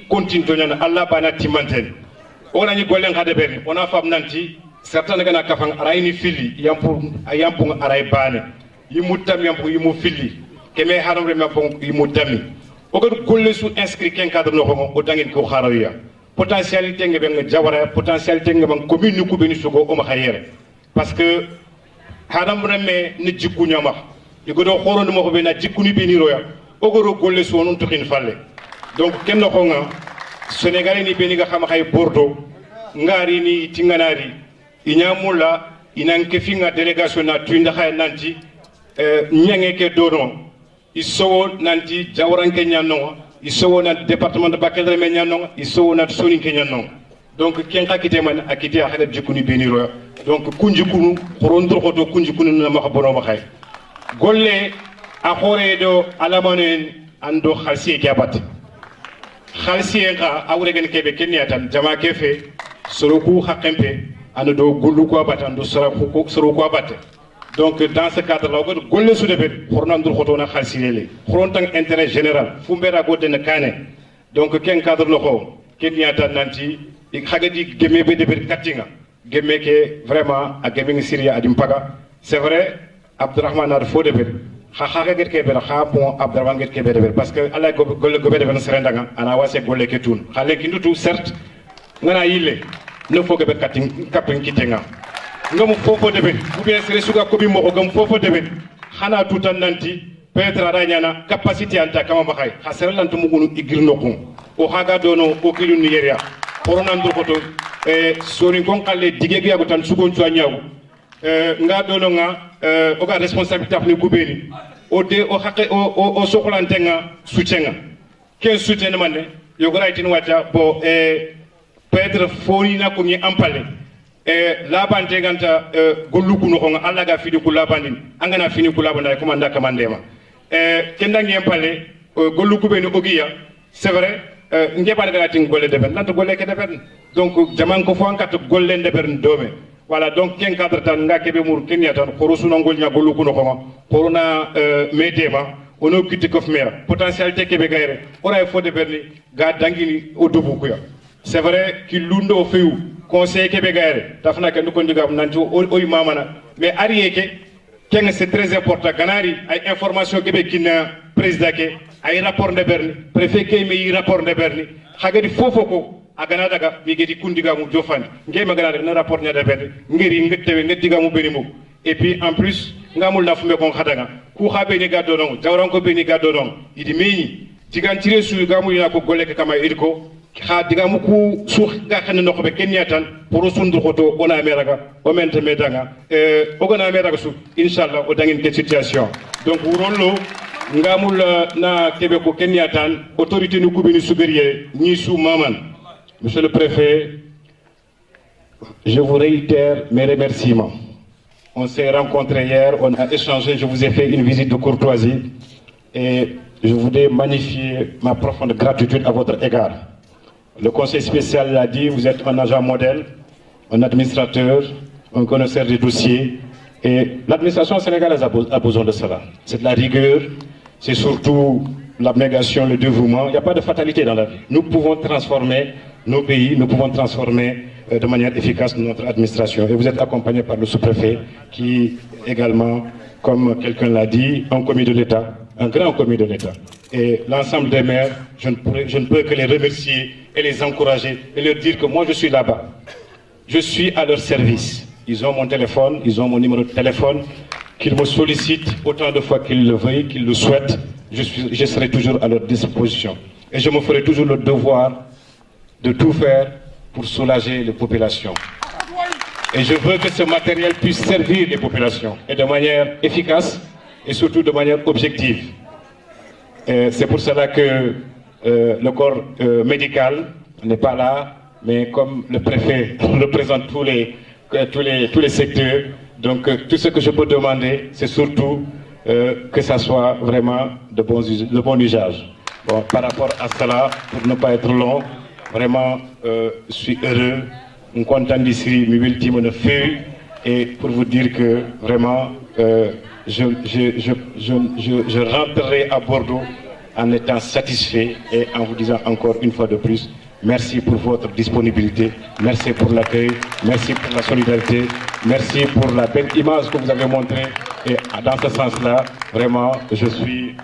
kontinto nyana alla bana timmanten ona ni gollen khade ber ona fam nanti certains gana kafang arayni fili yampu aray bane yimutam yampu yimu fili keme haram rem yampu yimutami o ko golle su inscrit ken cadre no ko o dangin ko kharawiya potentialité ngebe nga jawara potentialité ngebe commune ku beni sugo o ma khayere parce que haram remme ni jikku nyama yigodo khoro mo ko be na jikku ni beni roya o go golle su won to kin falle donc ken no ko nga sénégalais ni beni ga xam xay bordeaux ngari ni tinganari inyamula inanke finga délégation na tuinda khay nanti nyange ke dono isowo nanti jawranke nyanno isowo na département de Bakel me nyanno isowo na soni ke nyanno donc ken kakite man akite akade jikuni beniro donc kunjikunu khorondro khoto kunjikunu na ma bono ma khay golle a khore do alamanen ando khalsi ke abati khalsi ka awregen kebe kenyatan jama kefe soroku hakempe ando do gollu ko batando soro ko batte donc dans ce cadre là golle su debet xorna ndur xotona khalsilele xoron tang intérêt général fu mbera go den kané donc ken cadre lo ko ken yata nanti xagadi gemme be debet katinga gemme ke vraiment a gemme syria adim paga c'est vrai abdourahman ar fo debet kha get ke be kha bon abdourahman get ke be debet parce que ala golle go be debet serendanga ana wase golle ke tun xale ki ndutu certes ngana yille no foge be katin kapin kitenga ngam fofo debe ou bien sere suga ko bi mo gam fofo debe xana tutan nanti petra rañana capacité anta kama bakay xasere lantu mugunu igirno ko o haga dono o kilu nigeria corona ndo koto sori kon kalle digege yago tan sugon to nyaaw nga dono nga o ga responsabilité afni kubeni o de o hakke o sokolantenga soutienga ken soutien mande yo goraytin wacha bo Pedre foni na ko ni ampale labante ganta golluku no ko alla ga fidi ku labandin angana fini ku labanda ko manda kamandema kenda ngi ampale golluku be no ogiya c'est vrai ngeba daga tin golle deben nanto golle ke deben donc jaman ko fo ankat golle deben dome voilà donc ken cadre tan nga kebe mur kenya tan khorosu no ngol nya golluku no ko corona medema ono kitti kof mera potentialité kebe gayre ora fo de berni ga dangini o dubu ko ya c'est vrai qu'il lundo feu conseil kebe gaire tafna ken ko ndigam nanti o mamana mais arieke ken c'est très important ganari ay information kebe kina président ke ay rapport de berni préfet ke mi rapport de berni khagadi fofoko agana daga mi gedi kundiga mu jofani ngey magana na rapport nya de berni ngiri ngettewe ngediga mu beni mu et puis en plus ngamul na fumbe ko khadaga ku khabe ni gaddo non jawran ko beni gaddo non idi meñi tigantire su gamu ina ko golle kama ediko kha diga muku su ga xane no ko be kenya tan pour sundu khoto ona meraga o mente medanga o gona meraga su inshallah o dangin ke situation donc wuronlo ngamul na kebe ko kenya tan autorité nu kubini supérieur ni sous maman. Monsieur le préfet, je vous réitère mes remerciements. On s'est rencontrés hier, on a échangé, je vous ai fait une visite de courtoisie et je voudrais magnifier ma profonde gratitude à votre égard. Le conseil spécial l'a dit, vous êtes un agent modèle, un administrateur, un connaisseur des dossiers et l'administration sénégalaise a besoin de cela. C'est de la rigueur, c'est surtout l'abnégation, le dévouement. Il n'y a pas de fatalité dans la vie. Nous pouvons transformer nos pays, nous pouvons transformer de manière efficace notre administration. Et vous êtes accompagné par le sous-préfet qui également, comme quelqu'un l'a dit, un commis de l'État, un grand commis de l'État. Et l'ensemble des maires, je ne peux que les remercier et les encourager et leur dire que moi je suis là-bas. Je suis à leur service. Ils ont mon téléphone, ils ont mon numéro de téléphone, qu'ils me sollicitent autant de fois qu'ils le veuillent, qu'ils le souhaitent. Je serai toujours à leur disposition. Et je me ferai toujours le devoir de tout faire pour soulager les populations. Et je veux que ce matériel puisse servir les populations et de manière efficace et surtout de manière objective. C'est pour cela que le corps médical n'est pas là, mais comme le préfet représente tous les secteurs, donc tout ce que je peux demander, c'est surtout que ça soit vraiment de bon usage. Bon, par rapport à cela, pour ne pas être long, vraiment, je suis heureux, je suis content d'ici, et pour vous dire que vraiment, je rentrerai à Bordeaux en étant satisfait et en vous disant encore une fois de plus, merci pour votre disponibilité, merci pour l'accueil, merci pour la solidarité, merci pour la belle image que vous avez montrée. Et dans ce sens-là, vraiment, je suis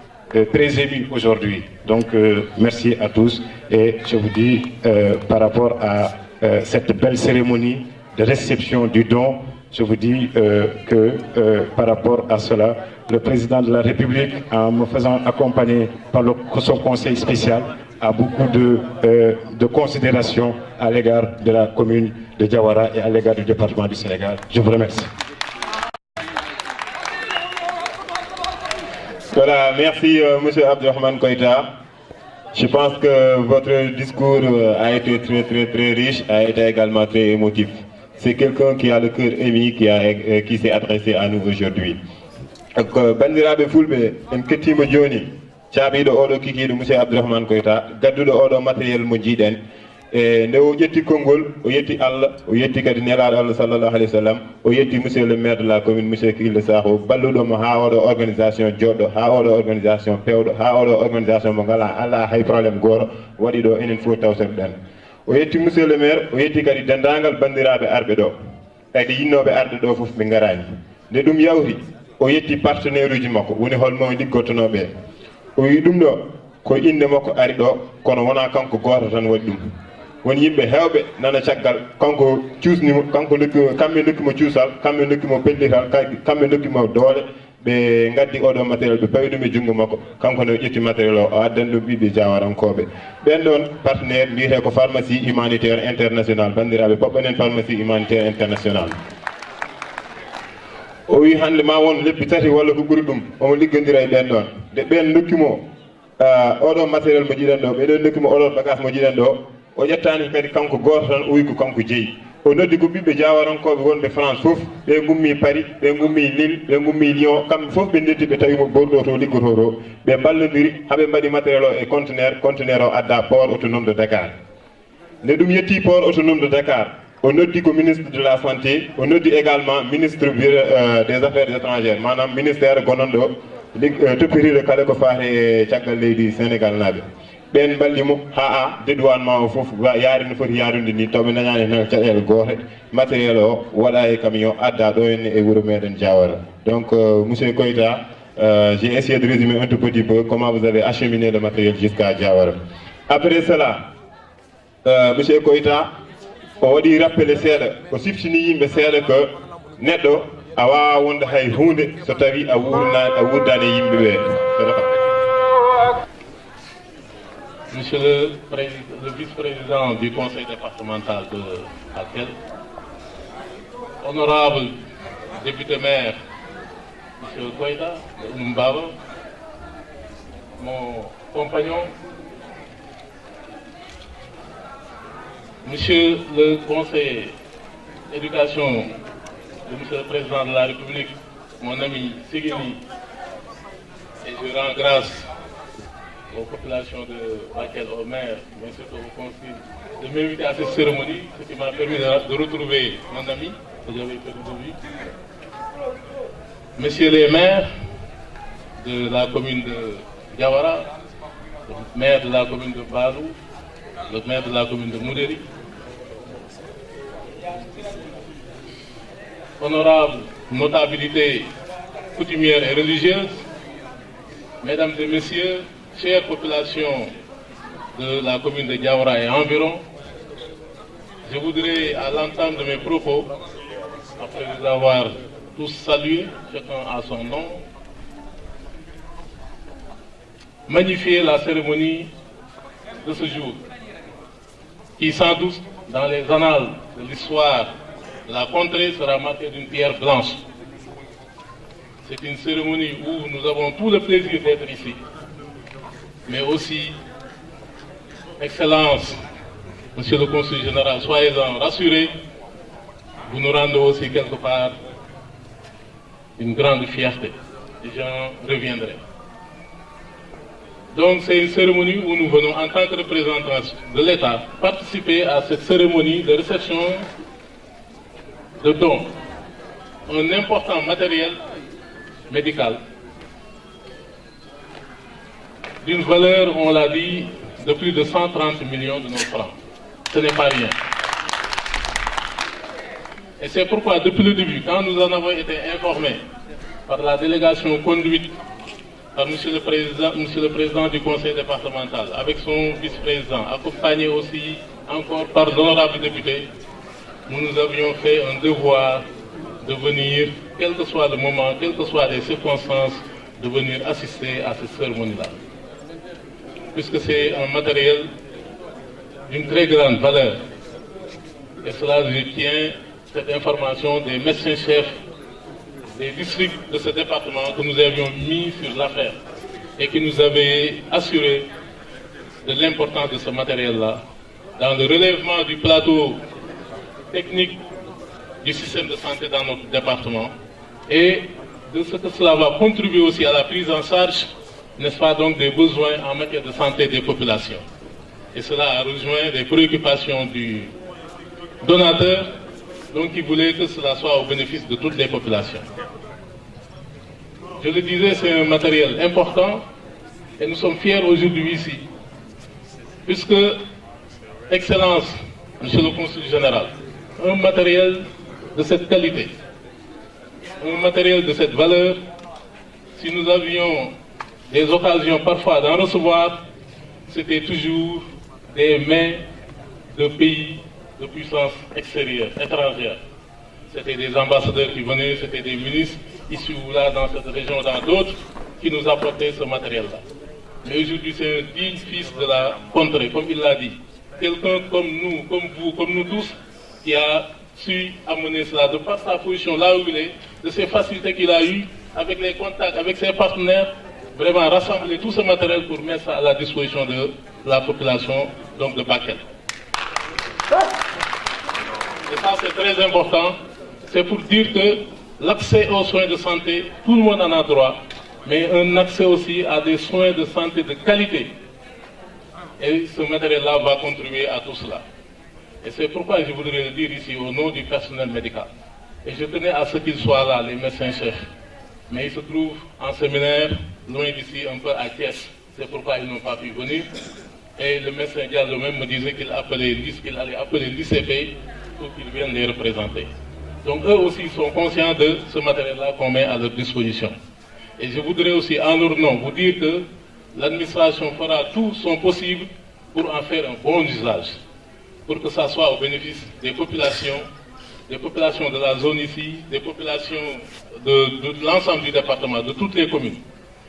très ému aujourd'hui. Donc, merci à tous. Et je vous dis, par rapport à cette belle cérémonie de réception du don, je vous dis que par rapport à cela, le président de la République, en me faisant accompagner par son conseil spécial, a beaucoup de considération à l'égard de la commune de Diawara et à l'égard du département du Sénégal. Je vous remercie. Voilà, merci M. Abdelrahman Koïta. Je pense que votre discours a été très riche, a été également très émotif. C'est quelqu'un qui a le cœur ému, qui s'est adressé à nous aujourd'hui. Bandiraɓe fulɓe en kettima joni caaɓiɗo oɗo kikiɗo monsieur Abdourahmane Koyta gadduɗo oɗo matériel mo jiiɗen e nde o ƴetti konngol o yetti Allah o yetti kadi nelaɗo Allah sallallahu alayhi wa sallam o yetti monsieur le maire de la commune monsieur Kille Sakho balluɗomo ha oɗo organisation joɗɗo ha oɗo organisation pewɗo ha oɗo organisation mo ngala ala hay probléme goto waɗi ɗo enen fof tawtorɗen o yetti monsieur le maire o yetti kadi dendagal bandiraɓe arɓe ɗo kadi yinnoɓe arde ɗo foof ɓe garani nde ɗum yawti o yetti partenaire uji makko woni holmo liggotonoɓe o wi ɗum ɗo ko inde makko ari ɗo kono wona kanko goto tan waɗi ɗum woni yimɓe hewɓe nana caggal kanko cuusnimo kanko kamɓe dokkimo cuusal kamɓe dokkimo pellital kamɓe dokkimo doole ɓe gaddi oɗo matériel ɓe pawi ɗum e junngo makko kanko ne ƴetti matériel o addani ɗum ɓiɓɓe jawarankoɓe ɓen ɗon partenaire mbiyete ko pharmacie humanitaire international bandiraɓe poɓɓenen pharmacie humanitaire international o wi hande ma won leppi tati walla ko ɓuuri ɗum omo liggodira e ɓen ɗon nde ɓen dokkimo oɗo matériel mo jiɗen ɗo ɓeɗon dokkimo oɗo bagage mo jiɗen ɗo o ƴettani kadi kanko goto tan o wi ko kanko jeeyi o noddi ko ɓiɓɓe jawarankoɓe wonɓe France fof ɓe gummi Paris ɓe gummi Lille ɓe gummi Lyon kamɓe fof ɓe ndetti ɓe tawimo Bordeaux to liggoto to ɓe ballodiri haaɓe mbaɗi matériel o e conteneur o adda port autonome de Dakar nde ɗum yetti port autonome de Dakar o noddi ko ministre de la santé o noddi également ministre des affaires étrangères manam ministère gononɗo toppitiɗo kala ko faati e caggal leydi Sénégal naaɓe ɓen ballimo ha dédouanement o foof yaari no foti yaarude ni tawɓe dañani hen caɗele goote matériel o waɗa e camion adda ɗo henne e wuuro meɗen Diawara donc monsieur Koyta j'ai essayé de résumer un tout petit peu comment vous avez acheminé le matériel jusqu'à Diawara après cela monsieur Koyta o waɗi rappelé seeɗa o siftini yimɓe seeɗa ko neɗɗo a wawa wonde hay hunde so tawi a wurdani yimɓe ɓe Monsieur le vice-président du conseil départemental de Bakel, honorable député maire, monsieur Koïta, Mbaba, mon compagnon, Monsieur le conseiller d'éducation de Monsieur le Président de la République, mon ami Seguini, et je rends grâce aux populations de Bakel, aux maires, mais surtout aux conseils, de m'inviter à cette cérémonie, ce qui m'a permis de retrouver mon ami que j'avais perdu de vue. Messieurs les maires de la commune de Diawara, le maire de la commune de Balou, le maire de la commune de Moudéri, honorables notabilités coutumières et religieuses, mesdames et messieurs, chères populations de la commune de Diawara et environ, je voudrais, à l'entame de mes propos, après vous avoir tous salués, chacun à son nom, magnifier la cérémonie de ce jour, qui sans doute, dans les annales de l'histoire de la contrée, sera marquée d'une pierre blanche. C'est une cérémonie où nous avons tout le plaisir d'être ici, mais aussi, Excellence, Monsieur le Consul Général, soyez-en rassurés, vous nous rendez aussi quelque part une grande fierté, et j'en reviendrai. Donc c'est une cérémonie où nous venons en tant que représentants de l'État participer à cette cérémonie de réception de dons, un important matériel médical d'une valeur, on l'a dit, de plus de 130 millions de nos francs. Ce n'est pas rien. Et c'est pourquoi depuis le début, quand nous en avons été informés par la délégation conduite par Monsieur le Président du Conseil départemental, avec son vice-président, accompagné aussi encore par l'honorable député, nous avions fait un devoir de venir, quel que soit le moment, quelles que soient les circonstances, de venir assister à cette cérémonie-là. Puisque c'est un matériel d'une très grande valeur. Et cela, je tiens cette information des médecins-chefs des districts de ce département que nous avions mis sur l'affaire et qui nous avaient assuré de l'importance de ce matériel-là dans le relèvement du plateau technique du système de santé dans notre département et de ce que cela va contribuer aussi à la prise en charge, n'est-ce pas, donc des besoins en matière de santé des populations. Et cela a rejoint les préoccupations du donateur, donc il voulait que cela soit au bénéfice de toutes les populations. Je le disais, c'est un matériel important et nous sommes fiers aujourd'hui ici, puisque, Excellence, Monsieur le Consul Général, un matériel de cette qualité, un matériel de cette valeur, si nous avions des occasions parfois d'en recevoir, c'était toujours des mains de pays de puissance extérieure, étrangère. C'était des ambassadeurs qui venaient, c'était des ministres ici ou là dans cette région, dans d'autres, qui nous apportaient ce matériel-là. Mais aujourd'hui, c'est un digne fils de la contrée, comme il l'a dit. Quelqu'un comme nous, comme vous, comme nous tous, qui a su amener cela de par sa position là où il est, de ses facilités qu'il a eues, avec les contacts, avec ses partenaires, vraiment rassembler tout ce matériel pour mettre ça à la disposition de la population, donc de Bakel. Et ça, c'est très important. C'est pour dire que l'accès aux soins de santé, tout le monde en a droit, mais un accès aussi à des soins de santé de qualité. Et ce matériel-là va contribuer à tout cela. Et c'est pourquoi je voudrais le dire ici au nom du personnel médical. Et je tenais à ce qu'ils soient là, les médecins-chefs. Mais ils se trouvent en séminaire, loin d'ici, un peu à Thiès. C'est pourquoi ils n'ont pas pu venir. Et le médecin Diallo même me disait qu'il allait appeler l'ICP pour qu'ils viennent les représenter. Donc eux aussi sont conscients de ce matériel-là qu'on met à leur disposition. Et je voudrais aussi, en leur nom, vous dire que l'administration fera tout son possible pour en faire un bon usage, pour que ça soit au bénéfice des populations de la zone ici, des populations de l'ensemble du département, de toutes les communes.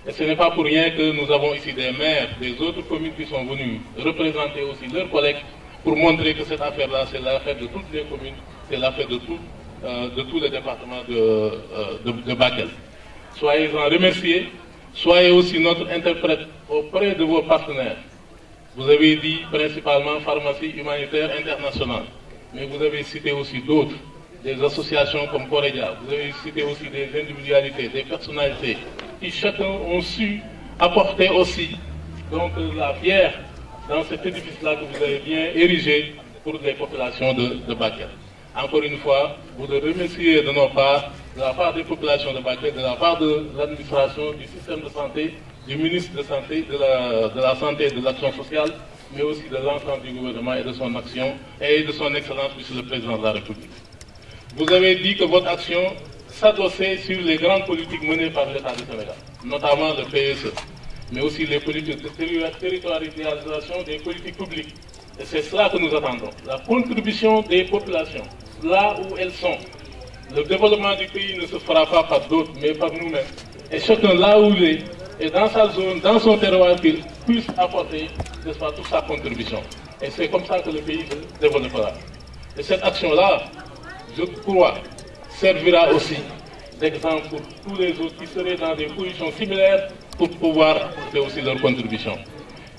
Et ce n'est pas pour rien que nous avons ici des maires des autres communes qui sont venus représenter aussi leurs collègues pour montrer que cette affaire-là, c'est l'affaire de toutes les communes, c'est l'affaire de tous les départements de Bakel. Soyez-en remerciés, soyez aussi notre interprète auprès de vos partenaires. Vous avez dit principalement pharmacie humanitaire internationale, mais vous avez cité aussi d'autres, des associations comme Corédia, vous avez cité aussi des individualités, des personnalités, qui chacun ont su apporter aussi donc, la pierre dans cet édifice-là que vous avez bien érigé pour les populations de Bakel. Encore une fois, vous le remerciez de nos parts, de la part des populations de Bakel, de la part de l'administration, du système de santé, du ministre de Santé, de la Santé et de l'Action sociale, mais aussi de l'ensemble du gouvernement et de son action, et de son excellence, Monsieur le Président de la République. Vous avez dit que votre action s'adossait sur les grandes politiques menées par l'État du Sénégal, notamment le PSE, mais aussi les politiques de territorialisation des politiques publiques. Et c'est cela que nous attendons, la contribution des populations, là où elles sont. Le développement du pays ne se fera pas par d'autres, mais par nous-mêmes. Et chacun là où il est, et dans sa zone, dans son terroir, qu'il puisse apporter, n'est-ce pas, toute sa contribution. Et c'est comme ça que le pays se développera. Et cette action-là, je crois, servira aussi d'exemple pour tous les autres qui seraient dans des positions similaires pour pouvoir apporter aussi leur contribution.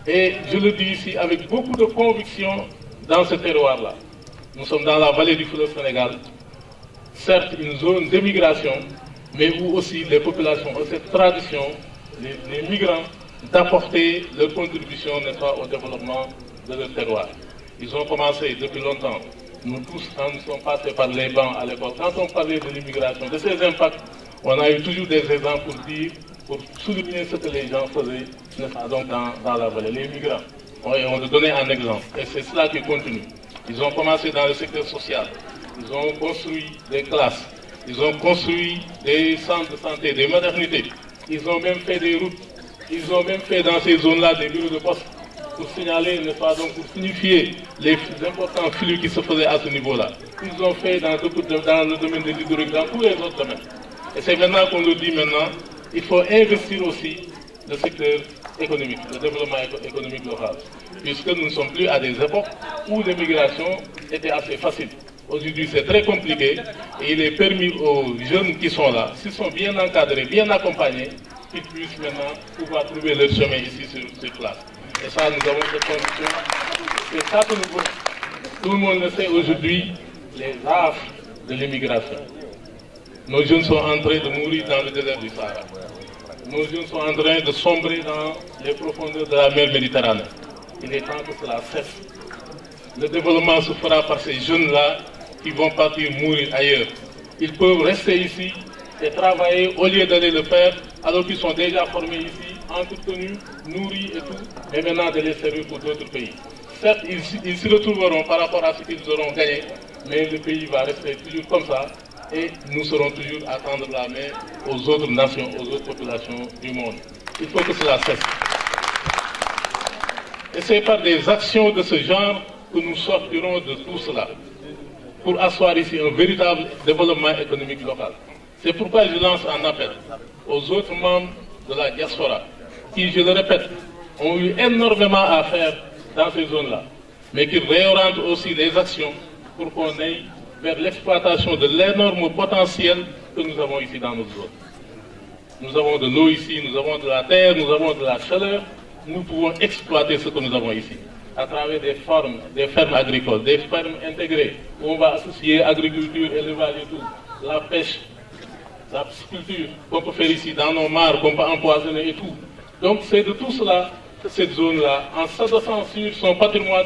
Et je le dis ici avec beaucoup de conviction dans ce terroir-là. Nous sommes dans la vallée du fleuve Sénégal, certes une zone d'émigration, mais où aussi les populations ont cette tradition, les migrants, d'apporter leur contribution, n'est-ce pas, au développement de leur terroir. Ils ont commencé depuis longtemps. Nous tous, quand nous sommes passés par les bancs à l'époque, quand on parlait de l'immigration, de ses impacts, on a eu toujours des exemples pour dire, pour souligner ce que les gens faisaient, n'est-ce pas, donc dans la vallée, les migrants. Et on le donnait un exemple. Et c'est cela qui continue. Ils ont commencé dans le secteur social. Ils ont construit des classes. Ils ont construit des centres de santé, des maternités. Ils ont même fait des routes. Ils ont même fait dans ces zones-là des bureaux de poste pour signaler, n'est-ce pas, donc pour signifier les importants flux qui se faisaient à ce niveau-là. Ils ont fait dans le domaine de l'hydraulique, dans tous les autres domaines. Et c'est maintenant qu'on le dit maintenant, il faut investir aussi le secteur économique, le développement économique local. Puisque nous ne sommes plus à des époques où l'immigration était assez facile. Aujourd'hui, c'est très compliqué et il est permis aux jeunes qui sont là, s'ils sont bien encadrés, bien accompagnés, qu'ils puissent maintenant pouvoir trouver leur chemin ici sur place. Et ça, nous avons cette conviction. C'est ça que nous voulons. Tout le monde le sait aujourd'hui, les affres de l'immigration. Nos jeunes sont en train de mourir dans le désert du Sahara. Nos jeunes sont en train de sombrer dans les profondeurs de la mer Méditerranée. Il est temps que cela cesse. Le développement se fera par ces jeunes-là qui vont partir mourir ailleurs. Ils peuvent rester ici et travailler au lieu d'aller le faire alors qu'ils sont déjà formés ici, entretenus, nourris et tout, mais maintenant de les servir pour d'autres pays. Certes, ils se retrouveront par rapport à ce qu'ils auront gagné, mais le pays va rester toujours comme ça et nous serons toujours à tendre la main aux autres nations, aux autres populations du monde. Il faut que cela cesse. Et c'est par des actions de ce genre que nous sortirons de tout cela pour asseoir ici un véritable développement économique local. C'est pourquoi je lance un appel aux autres membres de la diaspora qui, je le répète, ont eu énormément à faire dans ces zones-là, mais qui réorientent aussi les actions pour qu'on aille vers l'exploitation de l'énorme potentiel que nous avons ici dans notre zone. Nous avons de l'eau ici, nous avons de la terre, nous avons de la chaleur. Nous pouvons exploiter ce que nous avons ici à travers des fermes agricoles, des fermes intégrées où on va associer agriculture, élevage et tout, la pêche, la pisciculture qu'on peut faire ici dans nos mares, qu'on peut empoisonner et tout. Donc c'est de tout cela que cette zone-là, en s'adossant sur son patrimoine,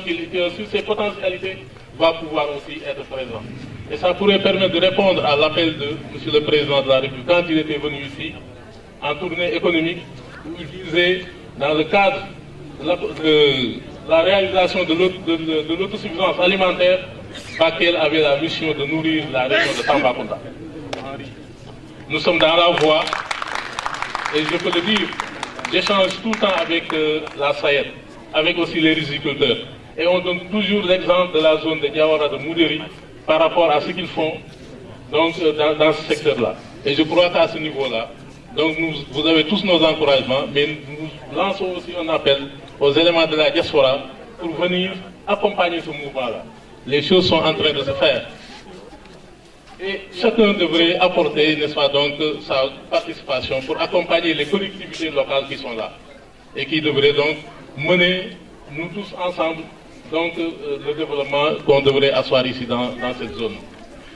sur ses potentialités, va pouvoir aussi être présente. Et ça pourrait permettre de répondre à l'appel de M. le Président de la République quand il était venu ici, en tournée économique, où il disait, dans le cadre de la réalisation de l'autosuffisance alimentaire, Bakel avait la mission de nourrir la région de Tambacounda. Nous sommes dans la voie, et je peux le dire, j'échange tout le temps avec la SAED, avec aussi les riziculteurs. Et on donne toujours l'exemple de la zone de Diawara de Moudéri par rapport à ce qu'ils font donc, dans ce secteur-là. Et je crois qu'à ce niveau-là, donc vous avez tous nos encouragements, mais nous lançons aussi un appel aux éléments de la diaspora pour venir accompagner ce mouvement-là. Les choses sont en train de se faire. Et chacun devrait apporter, n'est-ce pas, donc, sa participation pour accompagner les collectivités locales qui sont là. et qui devrait donc mener nous tous ensemble donc, le développement qu'on devrait asseoir ici dans cette zone.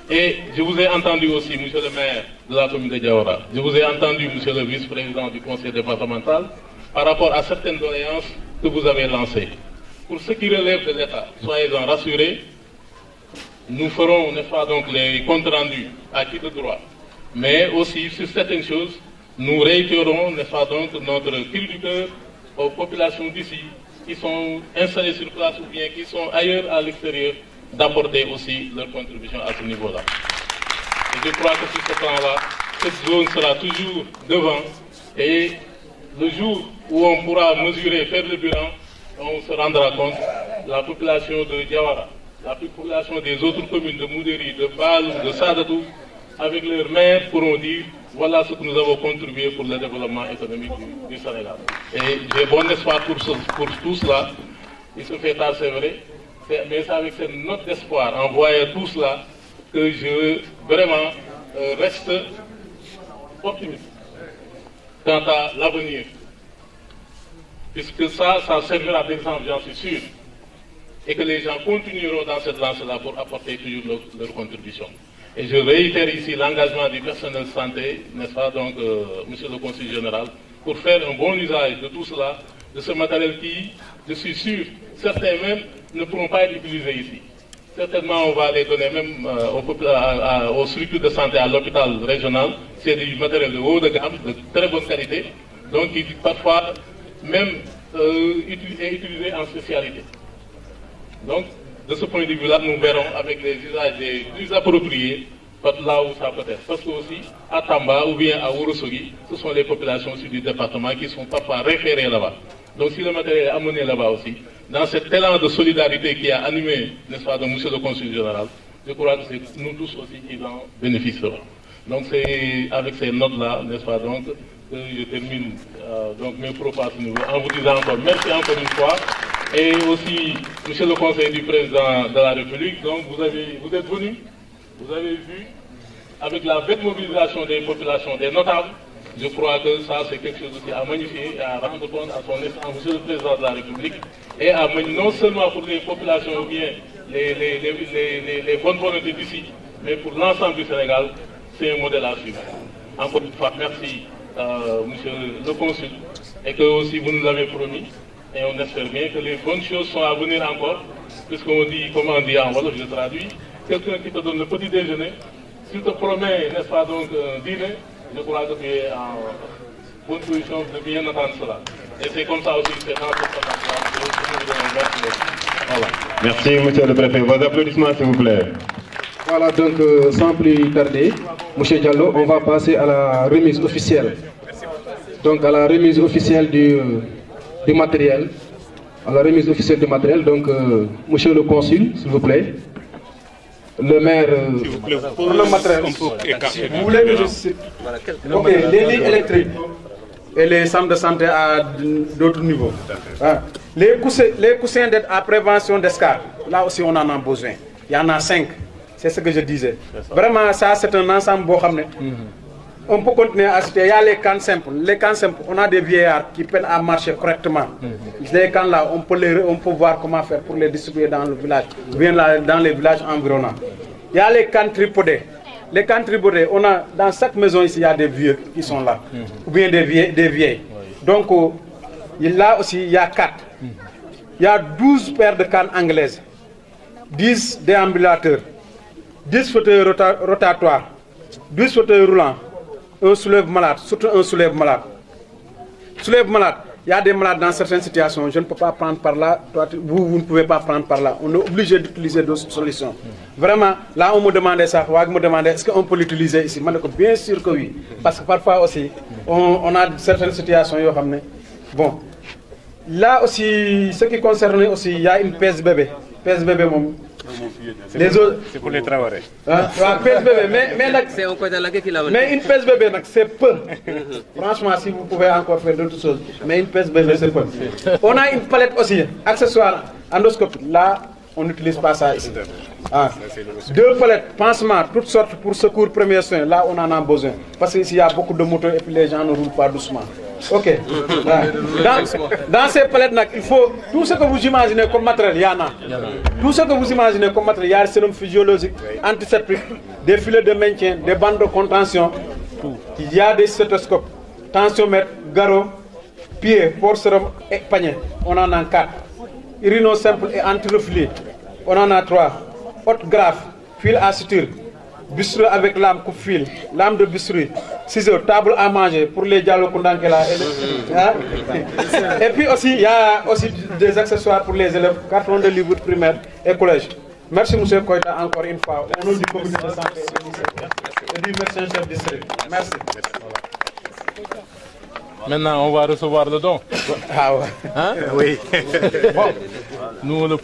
Et je vous ai entendu aussi, monsieur le maire de la commune de Diawara, je vous ai entendu, monsieur le vice-président du conseil départemental, par rapport à certaines doléances que vous avez lancées. Pour ce qui relève de l'État, soyez-en rassurés, nous ferons, n'est-ce pas, donc les comptes rendus à qui de droit. Mais aussi, sur certaines choses, nous réitérons, n'est-ce pas, donc notre cri du cœur aux populations d'ici, qui sont installées sur place ou bien qui sont ailleurs à l'extérieur, d'apporter aussi leur contribution à ce niveau-là. Et je crois que sur ce plan-là, cette zone sera toujours devant et le jour où on pourra mesurer, faire le bilan, on se rendra compte, la population de Diawara, la population des autres communes de Moudéri, de Balou, de Sadatou, avec leurs maires pourront dire voilà ce que nous avons contribué pour le développement économique du Sénégal. Et j'ai bon espoir pour tout cela. Il se fait tard, c'est vrai, mais c'est avec cette note d'espoir en voyant tout cela que je vraiment reste optimiste quant à l'avenir. Puisque ça servira d'exemple, j'en suis sûr, et que les gens continueront dans cette lancée-là pour apporter toujours leur contribution. Et je réitère ici l'engagement du personnel de santé, n'est-ce pas, donc, monsieur le conseiller général, pour faire un bon usage de tout cela, de ce matériel qui, je suis sûr, certains même ne pourront pas être utilisés ici. Certainement, on va les donner même aux structures de santé, à l'hôpital régional. C'est du matériel de haut de gamme, de très bonne qualité, donc qui parfois même est utilisé en spécialité. Donc, de ce point de vue-là, nous verrons avec les usages les plus appropriés là où ça peut être. Parce que aussi, à Tamba ou bien à Ourossogui, ce sont les populations aussi du département qui sont parfois référées là-bas. Donc si le matériel est amené là-bas aussi, dans cet élan de solidarité qui a animé, n'est-ce pas, de monsieur le conseiller général, je crois que c'est nous tous aussi qui en bénéficierons. Donc c'est avec ces notes-là, n'est-ce pas, donc, que je termine donc mes propos à ce niveau en vous disant encore merci encore une fois. Et aussi, monsieur le conseiller du président de la République, donc vous êtes venu, vous avez vu, avec la belle mobilisation des populations, des notables, je crois que ça c'est quelque chose aussi à magnifier et à rendre compte à son excellence, monsieur le président de la République, et à non seulement pour les populations ou bien les bonnes volontés d'ici, mais pour l'ensemble du Sénégal, c'est un modèle à suivre. Encore une fois, merci monsieur le consul, et que aussi vous nous l'avez promis. Et on espère bien que les bonnes choses sont à venir encore, puisqu'on dit, comment on dit en Wolof, je traduis, quelqu'un qui te donne le petit déjeuner, s'il te promet, n'est-ce pas, donc, dîner, je crois que tu es en bonne position de bien entendre cela. Et c'est comme ça aussi que c'est dans cette voilà. Merci, monsieur le préfet. Vos applaudissements, s'il vous plaît. Voilà, donc, sans plus tarder, monsieur Diallo, on va passer à la remise officielle. Donc, à la remise officielle du matériel, à la remise officielle du matériel. Donc, monsieur le consul, s'il vous plaît, le maire. Pour le matériel, vous voulez que je cite? Ok, les lignes électriques et les centres de santé à d'autres niveaux. Les coussins d'aide à prévention d'escarres, là aussi on en a besoin. Il y en a 5, c'est ce que je disais. Vraiment, ça c'est un ensemble. On peut continuer à citer. Il y a les cannes simples. Les cannes simples, on a des vieillards qui peinent à marcher correctement. Les cannes là, on peut voir comment faire pour les distribuer dans le village, ou bien dans les villages environnants. Il y a les cannes tripodées. Les cannes tripodées, on a dans chaque maison ici, il y a des vieux qui sont là, ou bien des vieilles. Donc là aussi, il y a 4. Il y a 12 paires de cannes anglaises, 10 déambulateurs, 10 fauteuils rotatoires, 12 fauteuils roulants, un soulève malade, surtout un soulève malade. Soulève malade, il y a des malades dans certaines situations, je ne peux pas prendre par là, toi, vous ne pouvez pas prendre par là. On est obligé d'utiliser d'autres solutions. Vraiment, là on me demandait ça, on me demandait est-ce qu'on peut l'utiliser ici. Moi, bien sûr que oui, parce que parfois aussi, on a certaines situations. Bon, là aussi, ce qui concerne aussi, il y a une pèse bébé. Pèse bébé, les autres, c'est pour les travailler. Mais une pèse bébé, c'est peu. Franchement, si vous pouvez encore faire d'autres choses. Mais une pèse bébé, c'est peu. On a une palette aussi, accessoire, endoscope. Là, on n'utilise pas ça ici. Ah. 2 palettes, pansements, toutes sortes pour secours, premiers soins. Là, on en a besoin. Parce qu'ici, il y a beaucoup de motos et puis les gens ne roulent pas doucement. Ok. Dans ces palettes, il faut tout ce que vous imaginez comme matériel, il y en a. Tout ce que vous imaginez comme matériel, il y a des sérums physiologiques, antiseptiques, des filets de maintien, des bandes de contention, il y a des stéthoscopes, tensiomètre, garrot, pied, port sérum et panier. On en a 4. Urino simple et anti-reflux. On en a 3. Haute graffe, fil à suture, bistrot avec lame coupe-fil, lame de bistrot, ciseaux, table à manger pour les dialogues là. Et puis aussi, il y a aussi des accessoires pour les élèves, carton de livre primaire et collège. Merci M. Koïta encore une fois. Au nom du comité de santé et du médecin chef district. Merci. Maintenant, on va recevoir le don. Ah ouais. Hein? Oui. Bon, nous le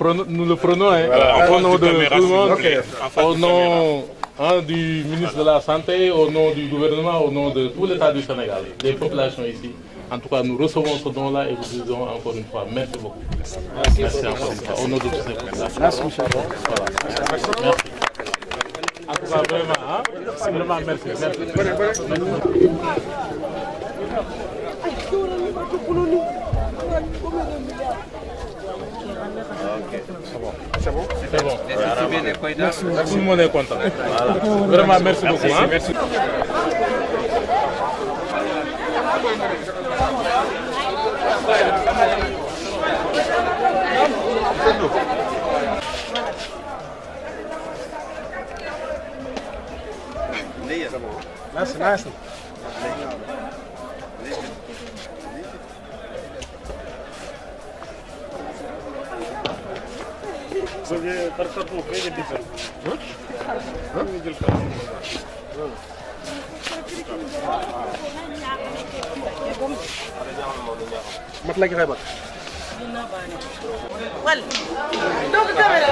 prenons hein, voilà, au nom de tout le monde, au nom du ministre de la Santé, au nom du gouvernement, au nom de tout l'État du Sénégal, des populations ici. En tout cas, nous recevons ce don-là et vous disons encore une fois merci beaucoup. Merci encore une fois, au nom de tous ces populations. Merci, M. Voilà. Merci. En tout cas, vraiment, merci. C'est bon. Merci. Tout le monde est content. Voilà. Vraiment, merci beaucoup. Merci. Merci. Matla ki xebat wal do ko camera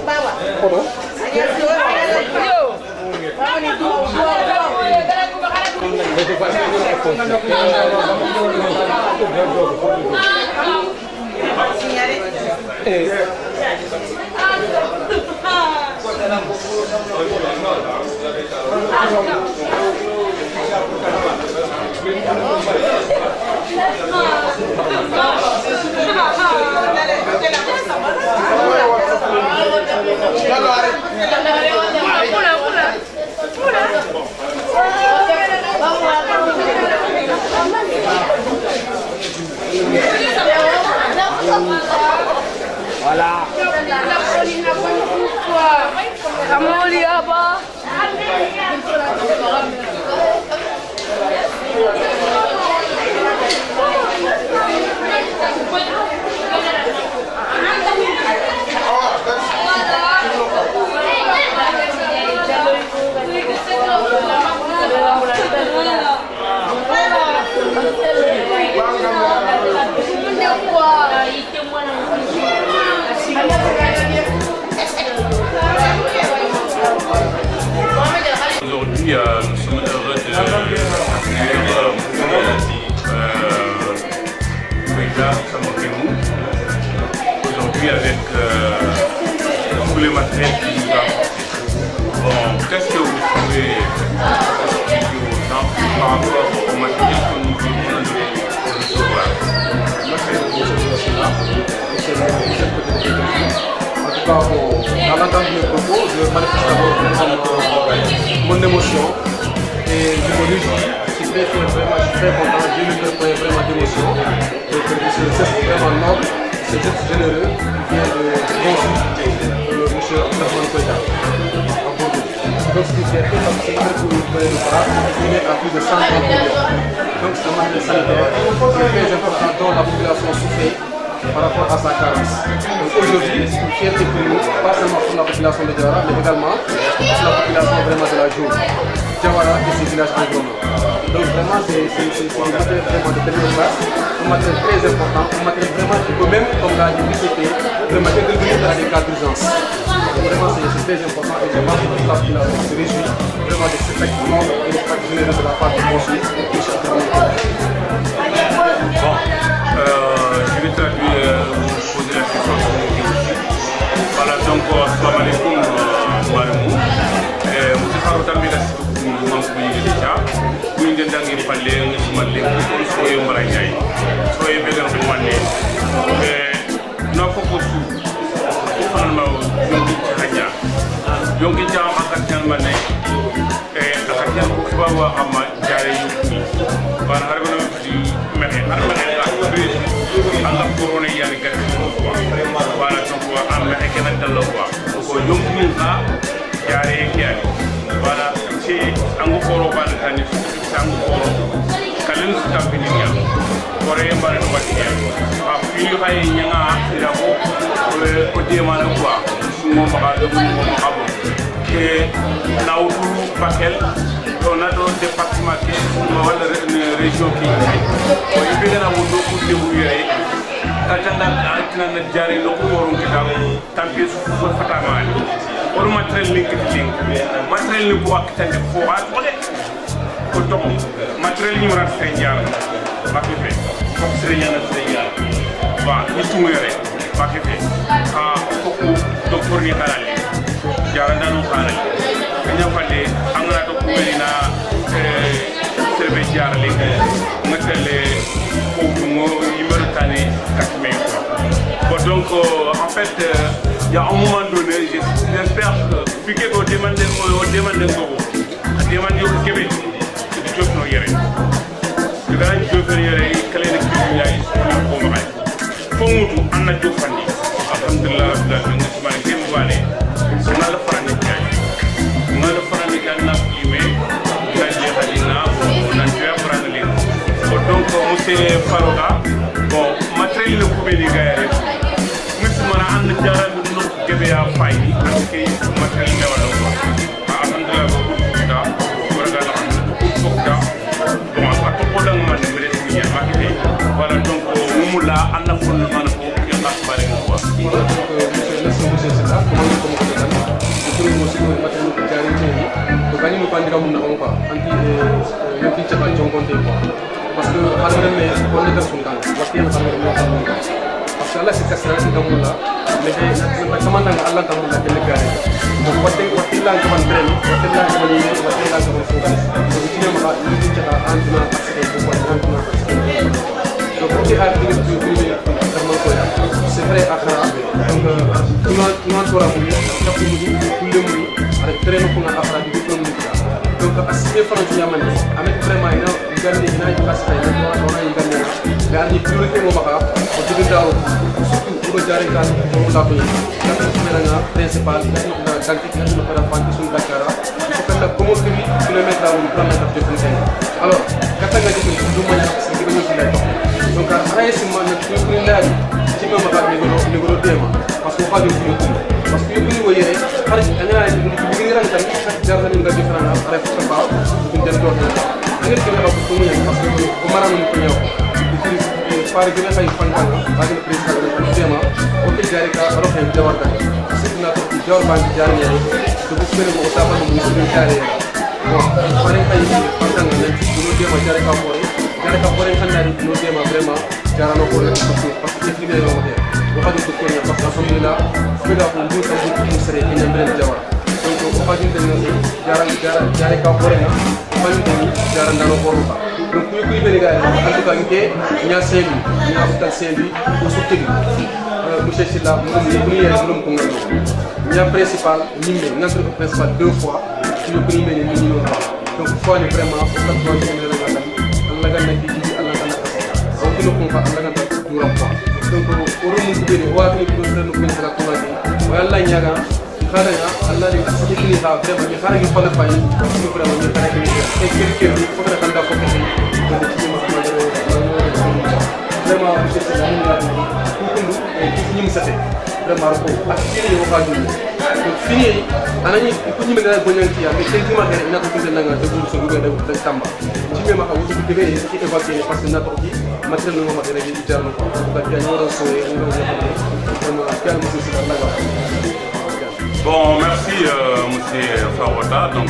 bawa photo yo bawni do voilà. Aujourd'hui, nous sommes heureux de accueillir Koïta Samokemou. Aujourd'hui, avec tous les matériels qui nous apportent. Bon, qu'est-ce que vous trouvez par rapport au matériel que nous venons de recevoir? En tout cas, à l'entendre mes propos, je manifeste d'abord mon émotion et je me réjouis. Je suis très content, j'ai le cœur vraiment d'émotion. Et que ce geste vraiment noble, ce geste généreux qui vient de M. Abdourahmane Koïta à Bordeaux. Donc c'est une fierté parce que c'est une pour le pas, estimé à plus de 130 millions. Donc c'est un matériel sanitaire qui est très important dont la population souffrait par rapport à sa carence. Donc aujourd'hui, c'est une fierté pour nous, pas seulement pour la population de Diawara, mais également pour la population vraiment de la Djour, Diawara et ses villages environnants. Donc vraiment, c'est un matériel vraiment de première classe, un matériel très important, un matériel vraiment qui peut même, comme l'a dit l'UCT, vraiment intervenir dans des cas d'urgence. Donc vraiment, c'est très important et je pense que toute la population se réjouit vraiment de cet acte noble et de cet acte généreux de la part du conseil. Je vais traduire, vous poser la question. dangi palle ngi sumalle so yo mbara ñay so yo begal ko manne no ko ko su fan ma yonki hanya yonki jam akan tan manne akan tan ko ba wa amma jaare yu ban har ko di mexe har ma ne la ko bi Allah ko rone yani gati ko wala to ko amma e kenan dal ko yonki na jaare yani wala ci angu koro ban kan angu koro kalen su tampini ya kore mbare no bati ya a fi hay nyanga ira ko de mala quoi mo ma do mo abo ke nawdu bakel do na do département ke mo wala région ki ko ibe na wudo ko de bu yere katanda atina na jare lo ko woron kita tampi su ko fatama or matériel link matériel ni ko akitande fo at ko to matériel ni mara senjal makife ko serenya senjal ba ni tumu yore makife ko docteur ni kalali jaranda no kalali kanya falle amna to ko na serve jarle ngatale ko mo yimero tane katme ko donc en fait il y a un moment donné, j'espère que piquer au demande au Québec, c'est du job no yere. Le grand job no yere, kale ne kibu yayi ko ma ay. Fo mutu anna job fandi. Alhamdulillah da ngi sumane kem wale. Na la farani yayi. Na la farani kan na limé, na je hadina, na je farani le. Donc monsieur Faroga, bon, matériel le kubé ni gaere. Musmana and jaran gebe ya fayni aske matériel me wala ko alhamdulillah ko da wala la ko da bon a to ko dang man mere ni ya makite wala donc mumula anna ko man ko ya ta bare ko parce que xalé ne ko ne def sun kan waxti na xalé mo xam parce que Allah c'est kasra ci gamula mais sama nang Allah tamul la kele gare donc wati la ko ban brem wati la ko ni wati la ko so ko ci ne ma ni ci ta antuna parce que ko antuna donc ko ci har di ko dama ko ya c'est vrai akhara donc non tora mu ko mu le mu ara traîner ko na akhara di ko mu donc asime fana ci yamane avec vraiment ina garder ina ci passe tay no ona ina garder garder priorité mo maka ko ci daw surtout ko jare kan ko la ko la principal na tanki na para fanti sun dakara ko kala ko mo kimi kilomètre au kilomètre de fontaine alors kata nga ci du ma ci ci ñu ci lay tok donc ay ci man na ko la ci mo maka ni go tema parce que ko xadi ci parce que ñu ko yéré xarit nga ñu ngi ran tan jar na nga différent après ko ba ñu dem do nga ci ko ko mu ñaan parce que ko maram ñu ko ñew par gëna fay fantal ak le président de tema o ke jare ka ro xem jawar ka sidna to ci jawar ban jaar ñari to bu ko ko ta ba mu ci jare bon pare ay fantal na ci ñu tema jare ka pore xandari ñu tema vraiment jarano ko parce que fi lay wone o xadi ko ko parce que alhamdulillah fi da ko ndu ta ci sere ni ndem jawar donc o xadi den jare ka pore na fani den jaran dano ko ruka donc ñu koy bari gaay en tout cas ñé ña sebi ña futal sebi ko sutti monsieur Silla mo ni yé ko ko ngalo ña principal ñimbe ngantro principal deux fois ñu ko ñimbe ni ñu donc fois ni vraiment ko ko ko ni la la Allah ga nak ci Allah ga nak ko ko ko fa Allah ga nak du ram quoi donc o ro mu ko bari wa ni ko do ko ni la ko wadi wa Allah ñaga xara ya Allah ni asati ni ha vraiment ni xara gi fa la fay ñu vraiment ni xara gi et quelqu'un ko ko kanda ko ko vraiment monsieur Silla ni la ko ñu ngi saté vraiment ko ak fini yo fa ñu donc fini anani ko ñu mëna bo ñang ci ya mais tey ma xere ina ko tindé nga de bu so bu da tamba ci me ma ko wutu de be ci évacuer parce que na ko ci matériel mo ma dara gi jarno ko ba ya ñu wara soé ñu wara vraiment quel monsieur Silla la ga bon merci monsieur Farota donc